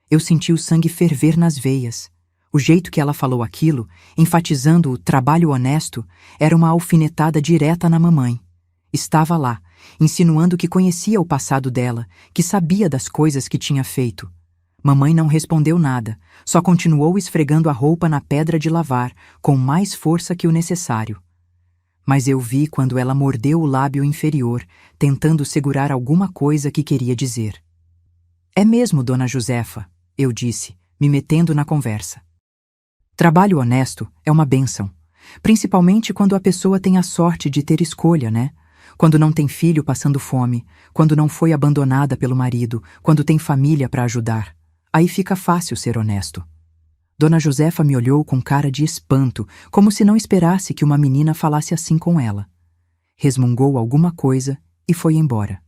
Eu senti o sangue ferver nas veias. O jeito que ela falou aquilo, enfatizando o trabalho honesto, era uma alfinetada direta na mamãe. Estava lá, insinuando que conhecia o passado dela, que sabia das coisas que tinha feito. Mamãe não respondeu nada, só continuou esfregando a roupa na pedra de lavar, com mais força que o necessário. Mas eu vi quando ela mordeu o lábio inferior, tentando segurar alguma coisa que queria dizer. É mesmo, dona Josefa, eu disse, me metendo na conversa. Trabalho honesto é uma bênção, principalmente quando a pessoa tem a sorte de ter escolha, né? Quando não tem filho passando fome, quando não foi abandonada pelo marido, quando tem família para ajudar. Aí fica fácil ser honesto. Dona Josefa me olhou com cara de espanto, como se não esperasse que uma menina falasse assim com ela. Resmungou alguma coisa e foi embora.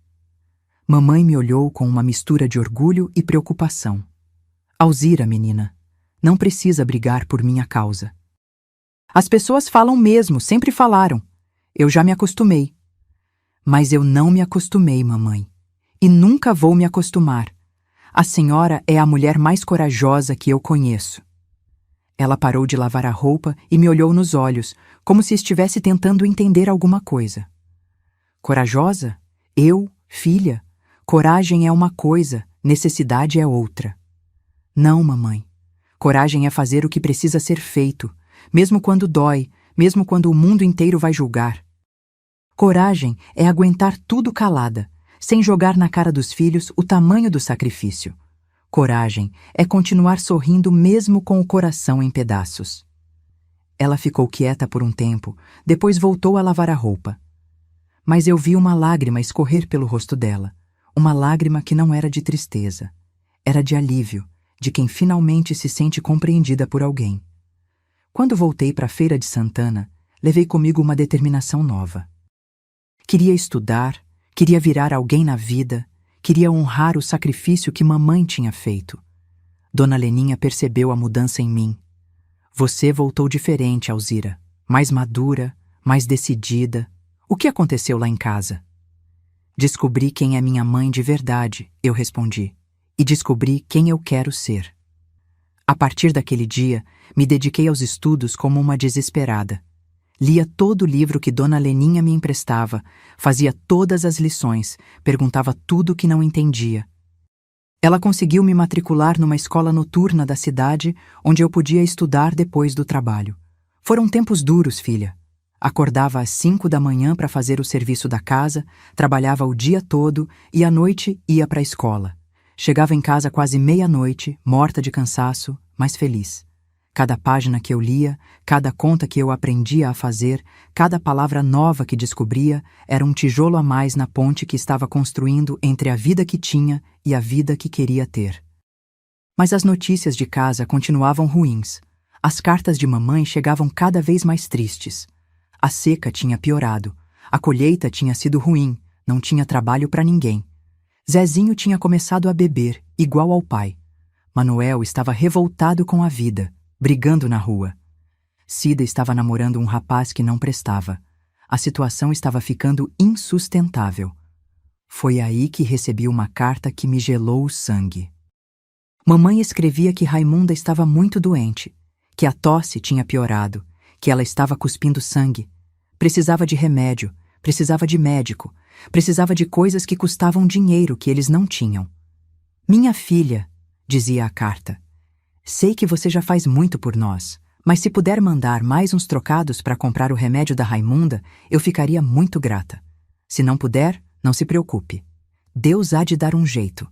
Mamãe me olhou com uma mistura de orgulho e preocupação. Alzira, menina, não precisa brigar por minha causa. As pessoas falam mesmo, sempre falaram. Eu já me acostumei. Mas eu não me acostumei, mamãe. E nunca vou me acostumar. A senhora é a mulher mais corajosa que eu conheço. Ela parou de lavar a roupa e me olhou nos olhos, como se estivesse tentando entender alguma coisa. Corajosa? Eu, filha? Coragem é uma coisa, necessidade é outra. Não, mamãe. Coragem é fazer o que precisa ser feito, mesmo quando dói, mesmo quando o mundo inteiro vai julgar. Coragem é aguentar tudo calada, sem jogar na cara dos filhos o tamanho do sacrifício. Coragem é continuar sorrindo mesmo com o coração em pedaços. Ela ficou quieta por um tempo, depois voltou a lavar a roupa. Mas eu vi uma lágrima escorrer pelo rosto dela, uma lágrima que não era de tristeza, era de alívio, de quem finalmente se sente compreendida por alguém. Quando voltei para a Feira de Santana, levei comigo uma determinação nova. Queria estudar, queria virar alguém na vida, queria honrar o sacrifício que mamãe tinha feito. Dona Leninha percebeu a mudança em mim. Você voltou diferente, Alzira, mais madura, mais decidida. O que aconteceu lá em casa? Descobri quem é minha mãe de verdade, eu respondi, e descobri quem eu quero ser. A partir daquele dia, me dediquei aos estudos como uma desesperada. Lia todo o livro que Dona Leninha me emprestava, fazia todas as lições, perguntava tudo o que não entendia. Ela conseguiu me matricular numa escola noturna da cidade, onde eu podia estudar depois do trabalho. Foram tempos duros, filha. Acordava às 5 da manhã para fazer o serviço da casa, trabalhava o dia todo e à noite ia para a escola. Chegava em casa quase meia-noite, morta de cansaço, mas feliz. Cada página que eu lia, cada conta que eu aprendia a fazer, cada palavra nova que descobria, era um tijolo a mais na ponte que estava construindo entre a vida que tinha e a vida que queria ter. Mas as notícias de casa continuavam ruins. As cartas de mamãe chegavam cada vez mais tristes. A seca tinha piorado, a colheita tinha sido ruim, não tinha trabalho para ninguém. Zezinho tinha começado a beber, igual ao pai. Manuel estava revoltado com a vida, brigando na rua. Cida estava namorando um rapaz que não prestava. A situação estava ficando insustentável. Foi aí que recebi uma carta que me gelou o sangue. Mamãe escrevia que Raimunda estava muito doente, que a tosse tinha piorado, que ela estava cuspindo sangue. Precisava de remédio, precisava de médico, precisava de coisas que custavam dinheiro que eles não tinham. Minha filha, dizia a carta, sei que você já faz muito por nós, mas se puder mandar mais uns trocados para comprar o remédio da Raimunda, eu ficaria muito grata. Se não puder, não se preocupe. Deus há de dar um jeito.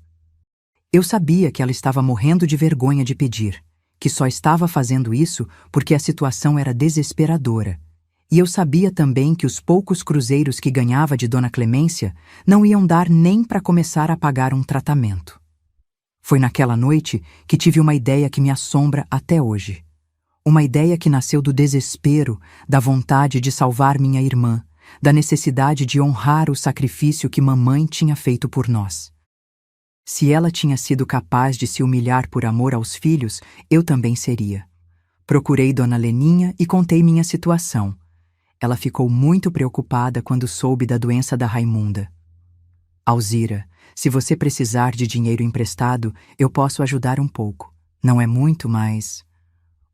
Eu sabia que ela estava morrendo de vergonha de pedir, que só estava fazendo isso porque a situação era desesperadora. E eu sabia também que os poucos cruzeiros que ganhava de Dona Clemência não iam dar nem para começar a pagar um tratamento. Foi naquela noite que tive uma ideia que me assombra até hoje. Uma ideia que nasceu do desespero, da vontade de salvar minha irmã, da necessidade de honrar o sacrifício que mamãe tinha feito por nós. Se ela tinha sido capaz de se humilhar por amor aos filhos, eu também seria. Procurei Dona Leninha e contei minha situação. Ela ficou muito preocupada quando soube da doença da Raimunda. Alzira, se você precisar de dinheiro emprestado, eu posso ajudar um pouco. Não é muito, mas...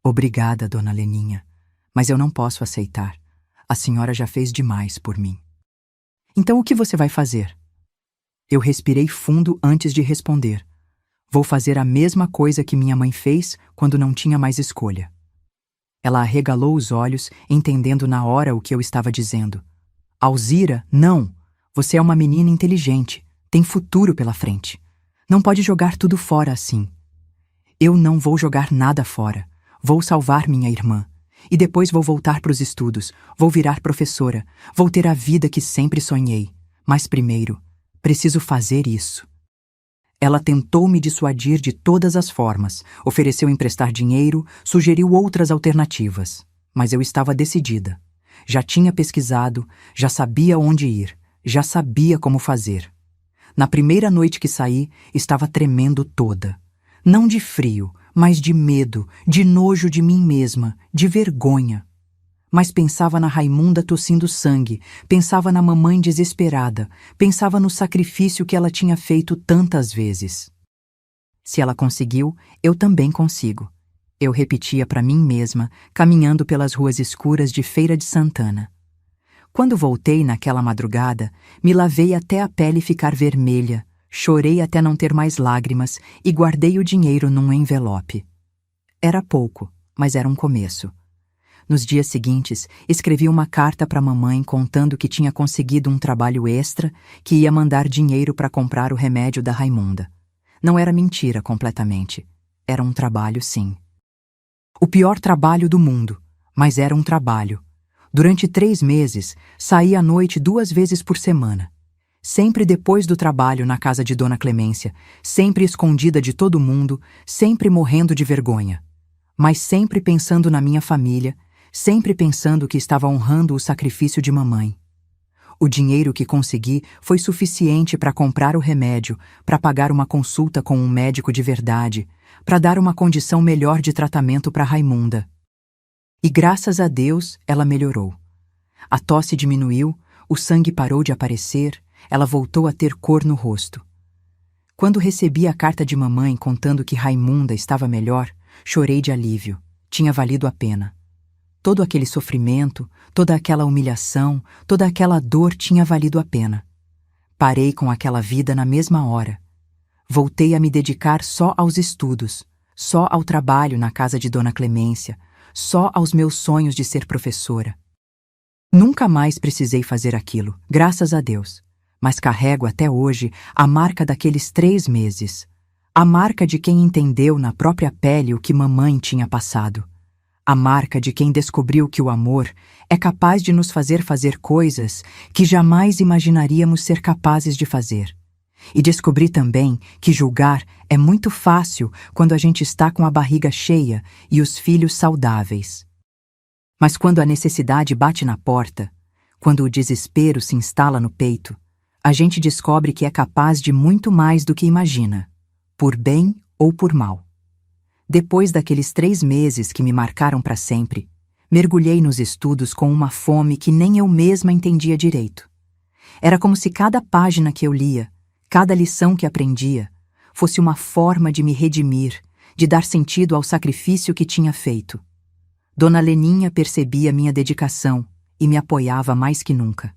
Obrigada, dona Leninha, mas eu não posso aceitar. A senhora já fez demais por mim. Então o que você vai fazer? Eu respirei fundo antes de responder. Vou fazer a mesma coisa que minha mãe fez quando não tinha mais escolha. Ela arregalou os olhos, entendendo na hora o que eu estava dizendo. Alzira, não! Você é uma menina inteligente, tem futuro pela frente. Não pode jogar tudo fora assim. Eu não vou jogar nada fora. Vou salvar minha irmã. E depois vou voltar para os estudos, vou virar professora, vou ter a vida que sempre sonhei. Mas primeiro, preciso fazer isso. Ela tentou me dissuadir de todas as formas, ofereceu emprestar dinheiro, sugeriu outras alternativas. Mas eu estava decidida. Já tinha pesquisado, já sabia onde ir, já sabia como fazer. Na primeira noite que saí, estava tremendo toda. Não de frio, mas de medo, de nojo de mim mesma, de vergonha. Mas pensava na Raimunda tossindo sangue, pensava na mamãe desesperada, pensava no sacrifício que ela tinha feito tantas vezes. Se ela conseguiu, eu também consigo. Eu repetia para mim mesma, caminhando pelas ruas escuras de Feira de Santana. Quando voltei naquela madrugada, me lavei até a pele ficar vermelha, chorei até não ter mais lágrimas e guardei o dinheiro num envelope. Era pouco, mas era um começo. Nos dias seguintes, escrevi uma carta para a mamãe contando que tinha conseguido um trabalho extra, que ia mandar dinheiro para comprar o remédio da Raimunda. Não era mentira completamente. Era um trabalho, sim. O pior trabalho do mundo, mas era um trabalho. Durante 3 meses, saía à noite 2 vezes por semana. Sempre depois do trabalho na casa de Dona Clemência, sempre escondida de todo mundo, sempre morrendo de vergonha. Mas sempre pensando na minha família, sempre pensando que estava honrando o sacrifício de mamãe. O dinheiro que consegui foi suficiente para comprar o remédio, para pagar uma consulta com um médico de verdade, para dar uma condição melhor de tratamento para Raimunda. E graças a Deus, ela melhorou. A tosse diminuiu, o sangue parou de aparecer, ela voltou a ter cor no rosto. Quando recebi a carta de mamãe contando que Raimunda estava melhor, chorei de alívio. Tinha valido a pena. Todo aquele sofrimento, toda aquela humilhação, toda aquela dor tinha valido a pena. Parei com aquela vida na mesma hora. Voltei a me dedicar só aos estudos, só ao trabalho na casa de Dona Clemência, só aos meus sonhos de ser professora. Nunca mais precisei fazer aquilo, graças a Deus, mas carrego até hoje a marca daqueles 3 meses, a marca de quem entendeu na própria pele o que mamãe tinha passado. A marca de quem descobriu que o amor é capaz de nos fazer coisas que jamais imaginaríamos ser capazes de fazer. E descobri também que julgar é muito fácil quando a gente está com a barriga cheia e os filhos saudáveis. Mas quando a necessidade bate na porta, quando o desespero se instala no peito, a gente descobre que é capaz de muito mais do que imagina, por bem ou por mal. Depois daqueles 3 meses que me marcaram para sempre, mergulhei nos estudos com uma fome que nem eu mesma entendia direito. Era como se cada página que eu lia, cada lição que aprendia, fosse uma forma de me redimir, de dar sentido ao sacrifício que tinha feito. Dona Leninha percebia minha dedicação e me apoiava mais que nunca.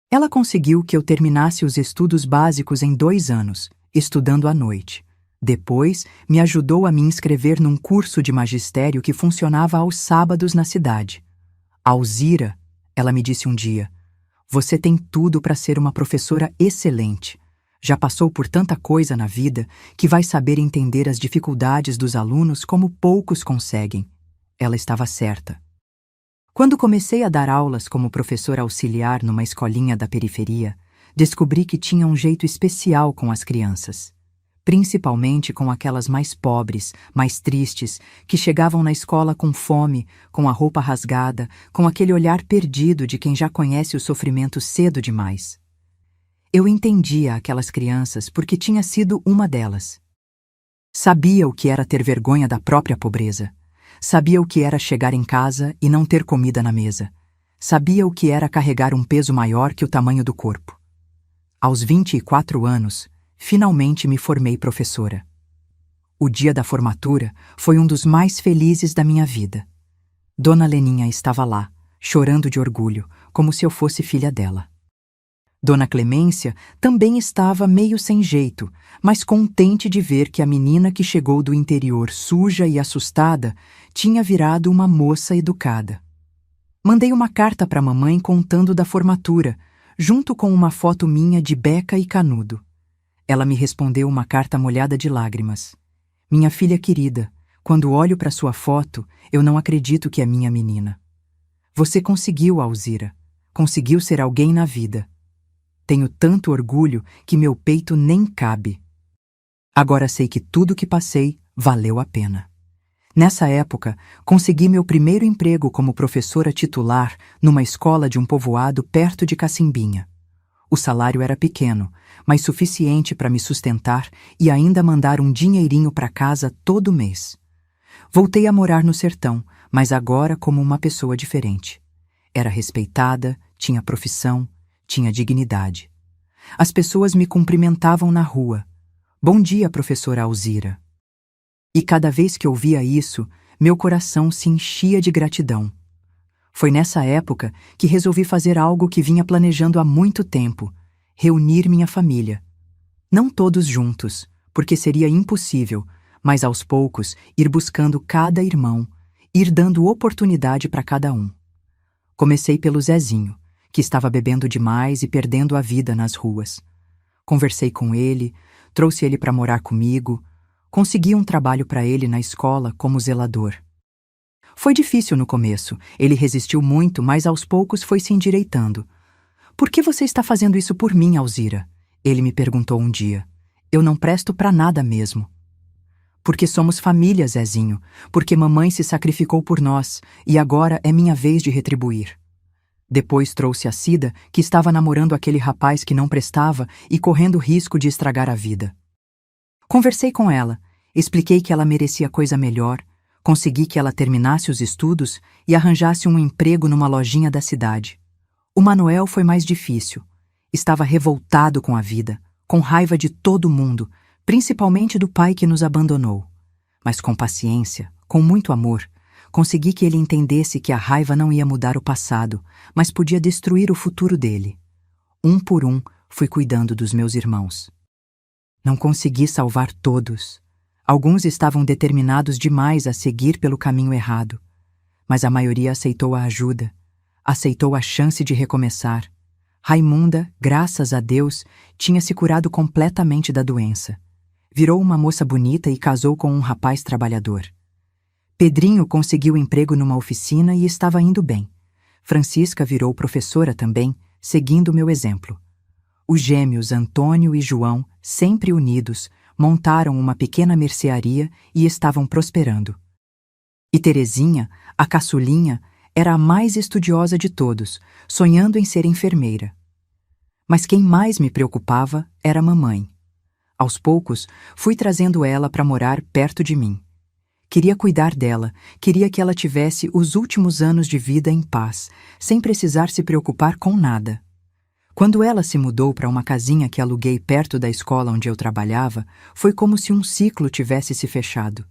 Ela conseguiu que eu terminasse os estudos básicos em 2 anos, estudando à noite. Depois, me ajudou a me inscrever num curso de magistério que funcionava aos sábados na cidade. Alzira, ela me disse um dia, você tem tudo para ser uma professora excelente. Já passou por tanta coisa na vida que vai saber entender as dificuldades dos alunos como poucos conseguem. Ela estava certa. Quando comecei a dar aulas como professora auxiliar numa escolinha da periferia, descobri que tinha um jeito especial com as crianças. Principalmente com aquelas mais pobres, mais tristes, que chegavam na escola com fome, com a roupa rasgada, com aquele olhar perdido de quem já conhece o sofrimento cedo demais. Eu entendia aquelas crianças porque tinha sido uma delas. Sabia o que era ter vergonha da própria pobreza. Sabia o que era chegar em casa e não ter comida na mesa. Sabia o que era carregar um peso maior que o tamanho do corpo. Aos 24 anos, finalmente me formei professora. O dia da formatura foi um dos mais felizes da minha vida. Dona Leninha estava lá, chorando de orgulho, como se eu fosse filha dela. Dona Clemência também estava meio sem jeito, mas contente de ver que a menina que chegou do interior suja e assustada tinha virado uma moça educada. Mandei uma carta para a mamãe contando da formatura, junto com uma foto minha de beca e canudo. Ela me respondeu uma carta molhada de lágrimas. Minha filha querida, quando olho para sua foto, eu não acredito que é minha menina. Você conseguiu, Alzira. Conseguiu ser alguém na vida. Tenho tanto orgulho que meu peito nem cabe. Agora sei que tudo que passei valeu a pena. Nessa época, consegui meu primeiro emprego como professora titular numa escola de um povoado perto de Cacimbinha. O salário era pequeno, mas suficiente para me sustentar e ainda mandar um dinheirinho para casa todo mês. Voltei a morar no sertão, mas agora como uma pessoa diferente. Era respeitada, tinha profissão, tinha dignidade. As pessoas me cumprimentavam na rua. Bom dia, professora Alzira. E cada vez que ouvia isso, meu coração se enchia de gratidão. Foi nessa época que resolvi fazer algo que vinha planejando há muito tempo: reunir minha família. Não todos juntos, porque seria impossível, mas aos poucos ir buscando cada irmão, ir dando oportunidade para cada um. Comecei pelo Zezinho, que estava bebendo demais e perdendo a vida nas ruas. Conversei com ele, trouxe ele para morar comigo, consegui um trabalho para ele na escola como zelador. Foi difícil no começo, ele resistiu muito, mas aos poucos foi se endireitando. Por que você está fazendo isso por mim, Alzira? Ele me perguntou um dia. Eu não presto para nada mesmo. Porque somos família, Zezinho, porque mamãe se sacrificou por nós e agora é minha vez de retribuir. Depois trouxe a Cida, que estava namorando aquele rapaz que não prestava e correndo risco de estragar a vida. Conversei com ela, expliquei que ela merecia coisa melhor, consegui que ela terminasse os estudos e arranjasse um emprego numa lojinha da cidade. O Manuel foi mais difícil. Estava revoltado com a vida, com raiva de todo mundo, principalmente do pai que nos abandonou. Mas com paciência, com muito amor, consegui que ele entendesse que a raiva não ia mudar o passado, mas podia destruir o futuro dele. Um por um, fui cuidando dos meus irmãos. Não consegui salvar todos. Alguns estavam determinados demais a seguir pelo caminho errado, mas a maioria aceitou a ajuda, aceitou a chance de recomeçar. Raimunda, graças a Deus, tinha se curado completamente da doença. Virou uma moça bonita e casou com um rapaz trabalhador. Pedrinho conseguiu emprego numa oficina e estava indo bem. Francisca virou professora também, seguindo meu exemplo. Os gêmeos Antônio e João, sempre unidos, montaram uma pequena mercearia e estavam prosperando. E Terezinha, a caçulinha, era a mais estudiosa de todos, sonhando em ser enfermeira. Mas quem mais me preocupava era a mamãe. Aos poucos, fui trazendo ela para morar perto de mim. Queria cuidar dela, queria que ela tivesse os últimos anos de vida em paz, sem precisar se preocupar com nada. Quando ela se mudou para uma casinha que aluguei perto da escola onde eu trabalhava, foi como se um ciclo tivesse se fechado.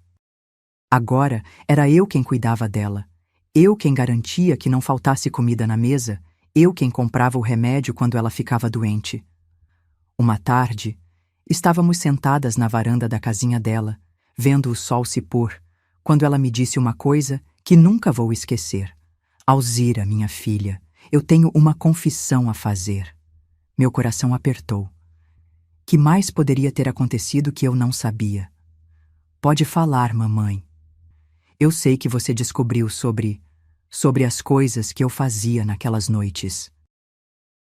Agora era eu quem cuidava dela, eu quem garantia que não faltasse comida na mesa, eu quem comprava o remédio quando ela ficava doente. Uma tarde, estávamos sentadas na varanda da casinha dela, vendo o sol se pôr, quando ela me disse uma coisa que nunca vou esquecer. Alzira, minha filha, eu tenho uma confissão a fazer. Meu coração apertou. Que mais poderia ter acontecido que eu não sabia? Pode falar, mamãe. Eu sei que você descobriu sobre as coisas que eu fazia naquelas noites.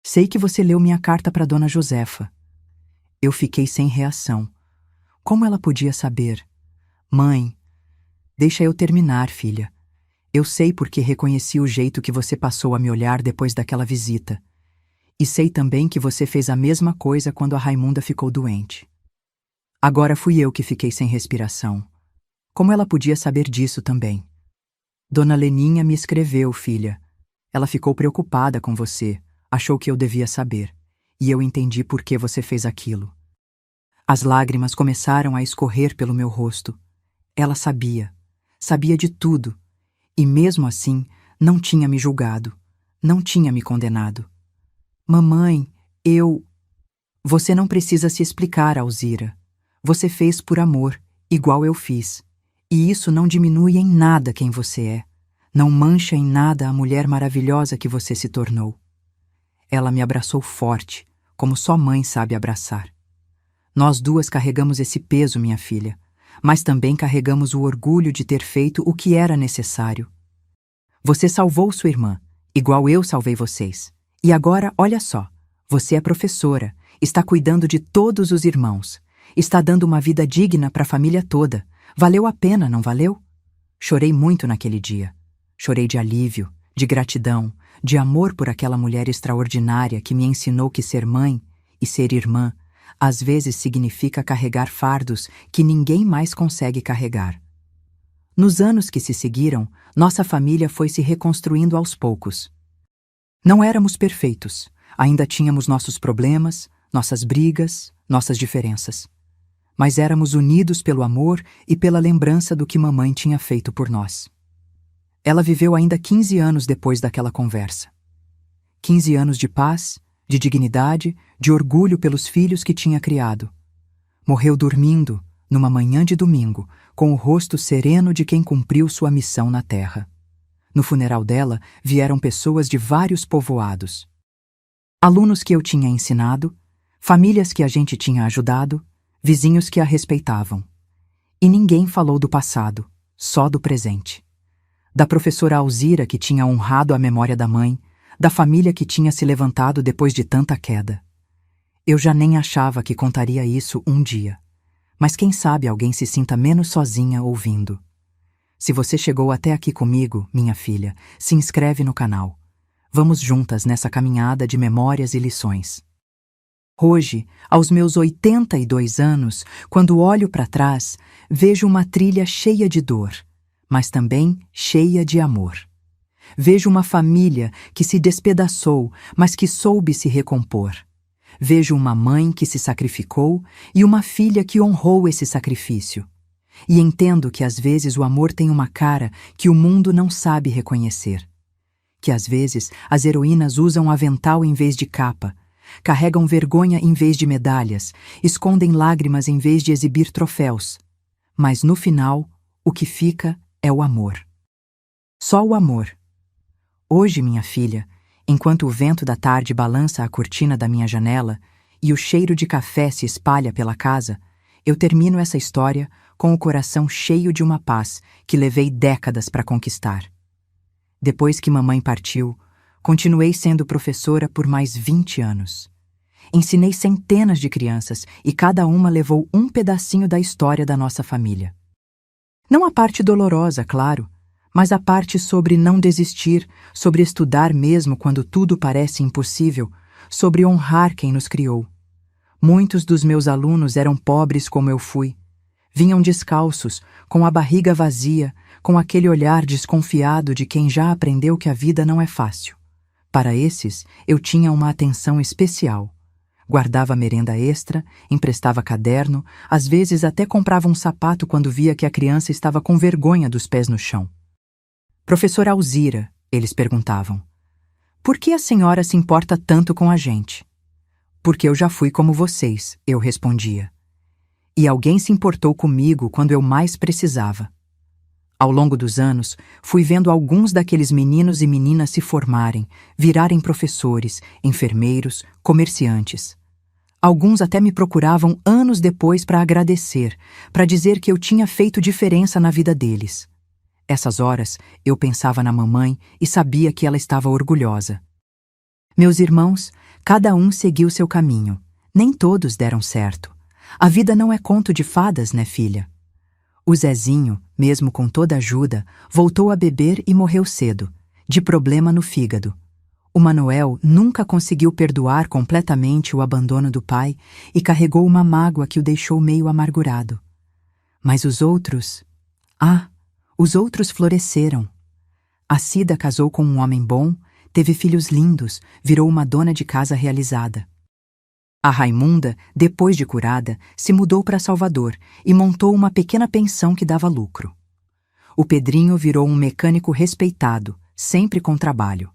Sei que você leu minha carta para Dona Josefa. Eu fiquei sem reação. Como ela podia saber? Mãe, deixa eu terminar, filha. Eu sei porque reconheci o jeito que você passou a me olhar depois daquela visita. E sei também que você fez a mesma coisa quando a Raimunda ficou doente. Agora fui eu que fiquei sem respiração. Como ela podia saber disso também? Dona Leninha me escreveu, filha. Ela ficou preocupada com você, achou que eu devia saber. E eu entendi por que você fez aquilo. As lágrimas começaram a escorrer pelo meu rosto. Ela sabia de tudo, e mesmo assim não tinha me julgado, não tinha me condenado. Mamãe, Você não precisa se explicar, Alzira. Você fez por amor, igual eu fiz. E isso não diminui em nada quem você é. Não mancha em nada a mulher maravilhosa que você se tornou. Ela me abraçou forte, como só mãe sabe abraçar. Nós duas carregamos esse peso, minha filha, mas também carregamos o orgulho de ter feito o que era necessário. Você salvou sua irmã, igual eu salvei vocês. E agora, olha só, você é professora, está cuidando de todos os irmãos, está dando uma vida digna para a família toda. Valeu a pena, não valeu? Chorei muito naquele dia. Chorei de alívio, de gratidão, de amor por aquela mulher extraordinária que me ensinou que ser mãe e ser irmã às vezes significa carregar fardos que ninguém mais consegue carregar. Nos anos que se seguiram, nossa família foi se reconstruindo aos poucos. Não éramos perfeitos, ainda tínhamos nossos problemas, nossas brigas, nossas diferenças. Mas éramos unidos pelo amor e pela lembrança do que mamãe tinha feito por nós. Ela viveu ainda 15 anos depois daquela conversa. 15 anos de paz, de dignidade, de orgulho pelos filhos que tinha criado. Morreu dormindo, numa manhã de domingo, com o rosto sereno de quem cumpriu sua missão na terra. No funeral dela, vieram pessoas de vários povoados. Alunos que eu tinha ensinado, famílias que a gente tinha ajudado, vizinhos que a respeitavam. E ninguém falou do passado, só do presente. Da professora Alzira que tinha honrado a memória da mãe, da família que tinha se levantado depois de tanta queda. Eu já nem achava que contaria isso um dia. Mas quem sabe alguém se sinta menos sozinha ouvindo. Se você chegou até aqui comigo, minha filha, se inscreve no canal. Vamos juntas nessa caminhada de memórias e lições. Hoje, aos meus 82 anos, quando olho para trás, vejo uma trilha cheia de dor, mas também cheia de amor. Vejo uma família que se despedaçou, mas que soube se recompor. Vejo uma mãe que se sacrificou e uma filha que honrou esse sacrifício. E entendo que às vezes o amor tem uma cara que o mundo não sabe reconhecer. Que às vezes as heroínas usam avental em vez de capa, carregam vergonha em vez de medalhas, escondem lágrimas em vez de exibir troféus. Mas no final, o que fica é o amor. Só o amor. Hoje, minha filha, enquanto o vento da tarde balança a cortina da minha janela e o cheiro de café se espalha pela casa, eu termino essa história com o coração cheio de uma paz que levei décadas para conquistar. Depois que mamãe partiu, continuei sendo professora por mais 20 anos. Ensinei centenas de crianças e cada uma levou um pedacinho da história da nossa família. Não a parte dolorosa, claro, mas a parte sobre não desistir, sobre estudar mesmo quando tudo parece impossível, sobre honrar quem nos criou. Muitos dos meus alunos eram pobres como eu fui. Vinham descalços, com a barriga vazia, com aquele olhar desconfiado de quem já aprendeu que a vida não é fácil. Para esses, eu tinha uma atenção especial. Guardava merenda extra, emprestava caderno, às vezes até comprava um sapato quando via que a criança estava com vergonha dos pés no chão. Professora Alzira, eles perguntavam, por que a senhora se importa tanto com a gente? Porque eu já fui como vocês, eu respondia. E alguém se importou comigo quando eu mais precisava. Ao longo dos anos, fui vendo alguns daqueles meninos e meninas se formarem, virarem professores, enfermeiros, comerciantes. Alguns até me procuravam anos depois para agradecer, para dizer que eu tinha feito diferença na vida deles. Essas horas, eu pensava na mamãe e sabia que ela estava orgulhosa. Meus irmãos, cada um seguiu seu caminho. Nem todos deram certo. A vida não é conto de fadas, né, filha? O Zezinho, mesmo com toda a ajuda, voltou a beber e morreu cedo, de problema no fígado. O Manuel nunca conseguiu perdoar completamente o abandono do pai e carregou uma mágoa que o deixou meio amargurado. Mas os outros... os outros floresceram. A Cida casou com um homem bom, teve filhos lindos, virou uma dona de casa realizada. A Raimunda, depois de curada, se mudou para Salvador e montou uma pequena pensão que dava lucro. O Pedrinho virou um mecânico respeitado, sempre com trabalho.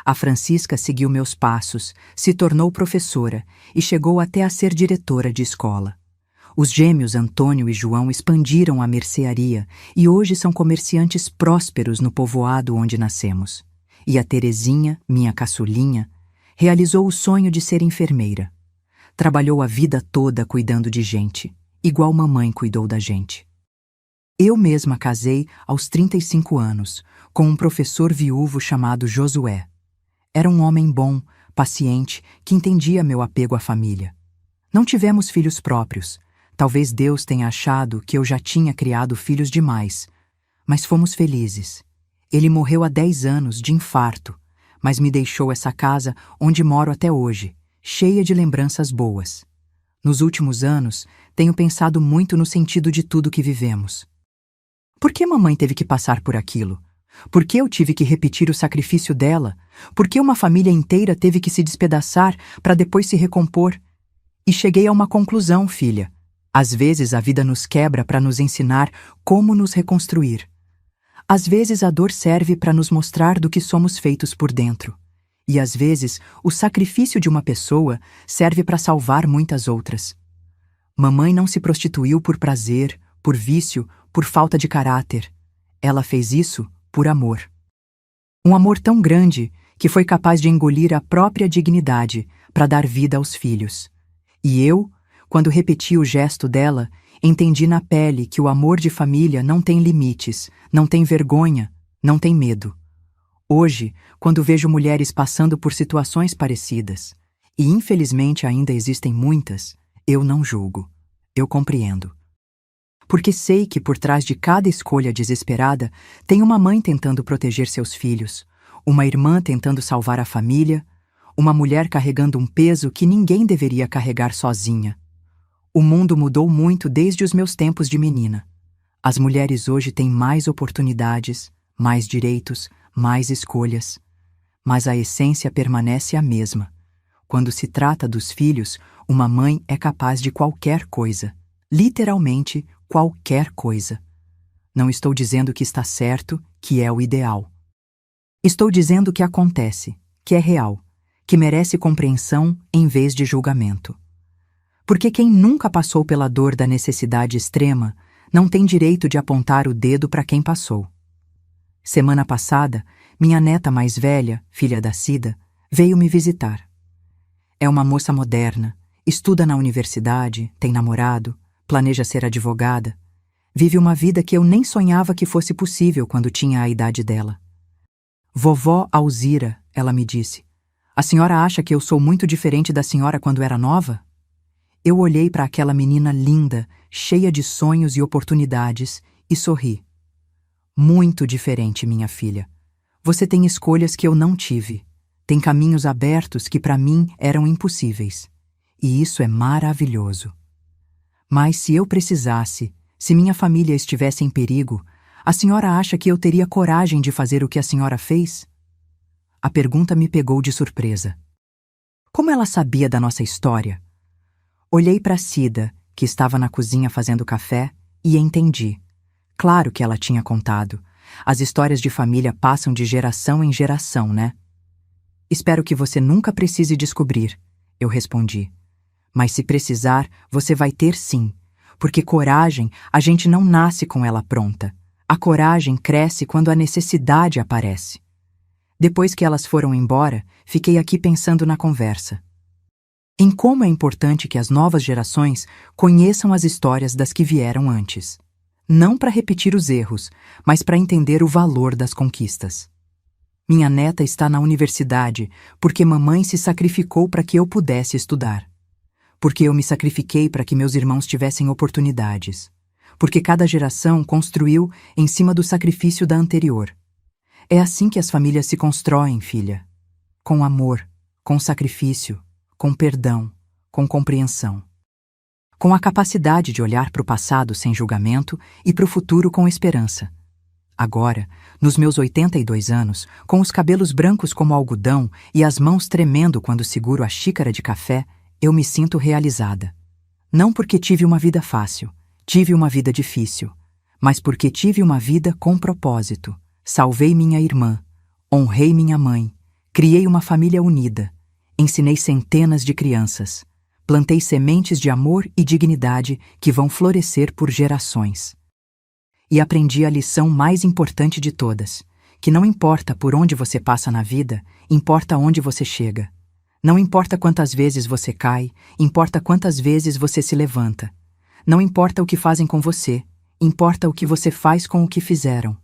A Francisca seguiu meus passos, se tornou professora e chegou até a ser diretora de escola. Os gêmeos Antônio e João expandiram a mercearia e hoje são comerciantes prósperos no povoado onde nascemos. E a Terezinha, minha caçulinha, realizou o sonho de ser enfermeira. Trabalhou a vida toda cuidando de gente, igual mamãe cuidou da gente. Eu mesma casei aos 35 anos, com um professor viúvo chamado Josué. Era um homem bom, paciente, que entendia meu apego à família. Não tivemos filhos próprios. Talvez Deus tenha achado que eu já tinha criado filhos demais. Mas fomos felizes. Ele morreu há 10 anos de infarto, mas me deixou essa casa onde moro até hoje, cheia de lembranças boas. Nos últimos anos, tenho pensado muito no sentido de tudo que vivemos. Por que mamãe teve que passar por aquilo? Por que eu tive que repetir o sacrifício dela? Por que uma família inteira teve que se despedaçar para depois se recompor? E cheguei a uma conclusão, filha. Às vezes a vida nos quebra para nos ensinar como nos reconstruir. Às vezes a dor serve para nos mostrar do que somos feitos por dentro. E às vezes o sacrifício de uma pessoa serve para salvar muitas outras. Mamãe não se prostituiu por prazer, por vício, por falta de caráter. Ela fez isso por amor. Um amor tão grande que foi capaz de engolir a própria dignidade para dar vida aos filhos. E eu, quando repeti o gesto dela, entendi na pele que o amor de família não tem limites, não tem vergonha, não tem medo. Hoje, quando vejo mulheres passando por situações parecidas, e infelizmente ainda existem muitas, eu não julgo. Eu compreendo. Porque sei que por trás de cada escolha desesperada tem uma mãe tentando proteger seus filhos, uma irmã tentando salvar a família, uma mulher carregando um peso que ninguém deveria carregar sozinha. O mundo mudou muito desde os meus tempos de menina. As mulheres hoje têm mais oportunidades, mais direitos, mais escolhas. Mas a essência permanece a mesma. Quando se trata dos filhos, uma mãe é capaz de qualquer coisa. Literalmente, qualquer coisa. Não estou dizendo que está certo, que é o ideal. Estou dizendo que acontece, que é real, que merece compreensão em vez de julgamento. Porque quem nunca passou pela dor da necessidade extrema não tem direito de apontar o dedo para quem passou. Semana passada, minha neta mais velha, filha da Cida, veio me visitar. É uma moça moderna, estuda na universidade, tem namorado, planeja ser advogada, vive uma vida que eu nem sonhava que fosse possível quando tinha a idade dela. Vovó Alzira, ela me disse, a senhora acha que eu sou muito diferente da senhora quando era nova? Eu olhei para aquela menina linda, cheia de sonhos e oportunidades, e sorri. Muito diferente, minha filha. Você tem escolhas que eu não tive. Tem caminhos abertos que para mim eram impossíveis. E isso é maravilhoso. Mas se eu precisasse, se minha família estivesse em perigo, a senhora acha que eu teria coragem de fazer o que a senhora fez? A pergunta me pegou de surpresa. Como ela sabia da nossa história? Olhei para Cida, que estava na cozinha fazendo café, e entendi. Claro que ela tinha contado. As histórias de família passam de geração em geração, né? Espero que você nunca precise descobrir, eu respondi. Mas se precisar, você vai ter sim, porque coragem a gente não nasce com ela pronta. A coragem cresce quando a necessidade aparece. Depois que elas foram embora, fiquei aqui pensando na conversa. Em como é importante que as novas gerações conheçam as histórias das que vieram antes. Não para repetir os erros, mas para entender o valor das conquistas. Minha neta está na universidade porque mamãe se sacrificou para que eu pudesse estudar. Porque eu me sacrifiquei para que meus irmãos tivessem oportunidades. Porque cada geração construiu em cima do sacrifício da anterior. É assim que as famílias se constroem, filha. Com amor, com sacrifício, com perdão, com compreensão. Com a capacidade de olhar para o passado sem julgamento e para o futuro com esperança. Agora, nos meus 82 anos, com os cabelos brancos como algodão e as mãos tremendo quando seguro a xícara de café, eu me sinto realizada. Não porque tive uma vida fácil, tive uma vida difícil, mas porque tive uma vida com propósito. Salvei minha irmã, honrei minha mãe, criei uma família unida, ensinei centenas de crianças, plantei sementes de amor e dignidade que vão florescer por gerações. E aprendi a lição mais importante de todas, que não importa por onde você passa na vida, importa onde você chega. Não importa quantas vezes você cai, importa quantas vezes você se levanta. Não importa o que fazem com você, importa o que você faz com o que fizeram.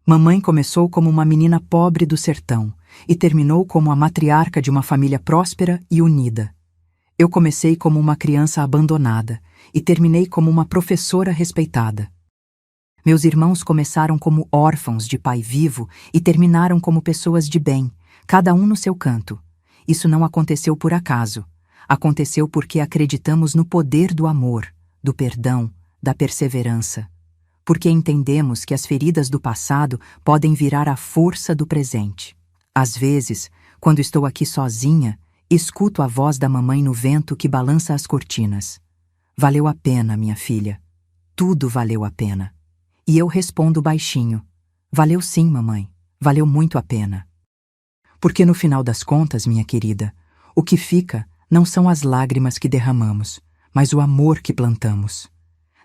Mamãe começou como uma menina pobre do sertão e terminou como a matriarca de uma família próspera e unida. Eu comecei como uma criança abandonada e terminei como uma professora respeitada. Meus irmãos começaram como órfãos de pai vivo e terminaram como pessoas de bem, cada um no seu canto. Isso não aconteceu por acaso. Aconteceu porque acreditamos no poder do amor, do perdão, da perseverança. Porque entendemos que as feridas do passado podem virar a força do presente. Às vezes, quando estou aqui sozinha, escuto a voz da mamãe no vento que balança as cortinas. Valeu a pena, minha filha. Tudo valeu a pena. E eu respondo baixinho: valeu sim, mamãe. Valeu muito a pena. Porque no final das contas, minha querida, o que fica não são as lágrimas que derramamos, mas o amor que plantamos.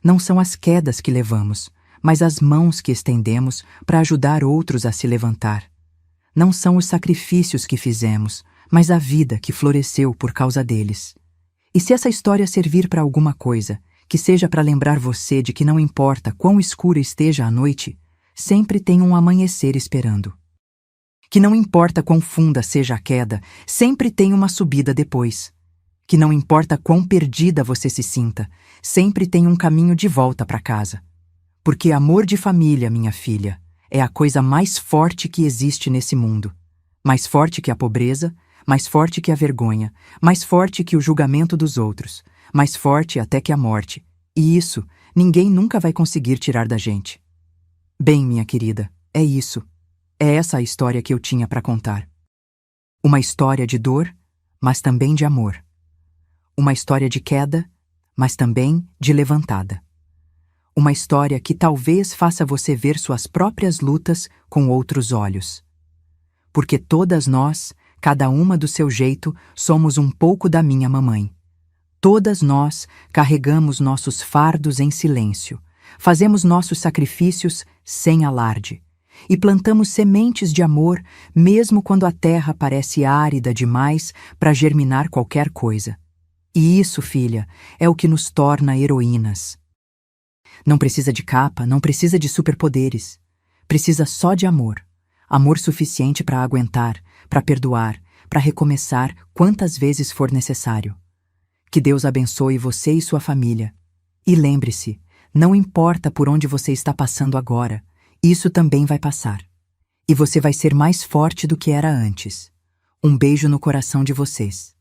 Não são as quedas que levamos, mas as mãos que estendemos para ajudar outros a se levantar. Não são os sacrifícios que fizemos, mas a vida que floresceu por causa deles. E se essa história servir para alguma coisa, que seja para lembrar você de que não importa quão escura esteja a noite, sempre tem um amanhecer esperando. Que não importa quão funda seja a queda, sempre tem uma subida depois. Que não importa quão perdida você se sinta, sempre tem um caminho de volta para casa. Porque amor de família, minha filha, é a coisa mais forte que existe nesse mundo. Mais forte que a pobreza, mais forte que a vergonha, mais forte que o julgamento dos outros, mais forte até que a morte. E isso, ninguém nunca vai conseguir tirar da gente. Bem, minha querida, é isso. É essa a história que eu tinha para contar. Uma história de dor, mas também de amor. Uma história de queda, mas também de levantada. Uma história que talvez faça você ver suas próprias lutas com outros olhos. Porque todas nós, cada uma do seu jeito, somos um pouco da minha mamãe. Todas nós carregamos nossos fardos em silêncio, fazemos nossos sacrifícios sem alarde. E plantamos sementes de amor, mesmo quando a terra parece árida demais para germinar qualquer coisa. E isso, filha, é o que nos torna heroínas. Não precisa de capa, não precisa de superpoderes. Precisa só de amor. Amor suficiente para aguentar, para perdoar, para recomeçar quantas vezes for necessário. Que Deus abençoe você e sua família. E lembre-se, não importa por onde você está passando agora, isso também vai passar. E você vai ser mais forte do que era antes. Um beijo no coração de vocês.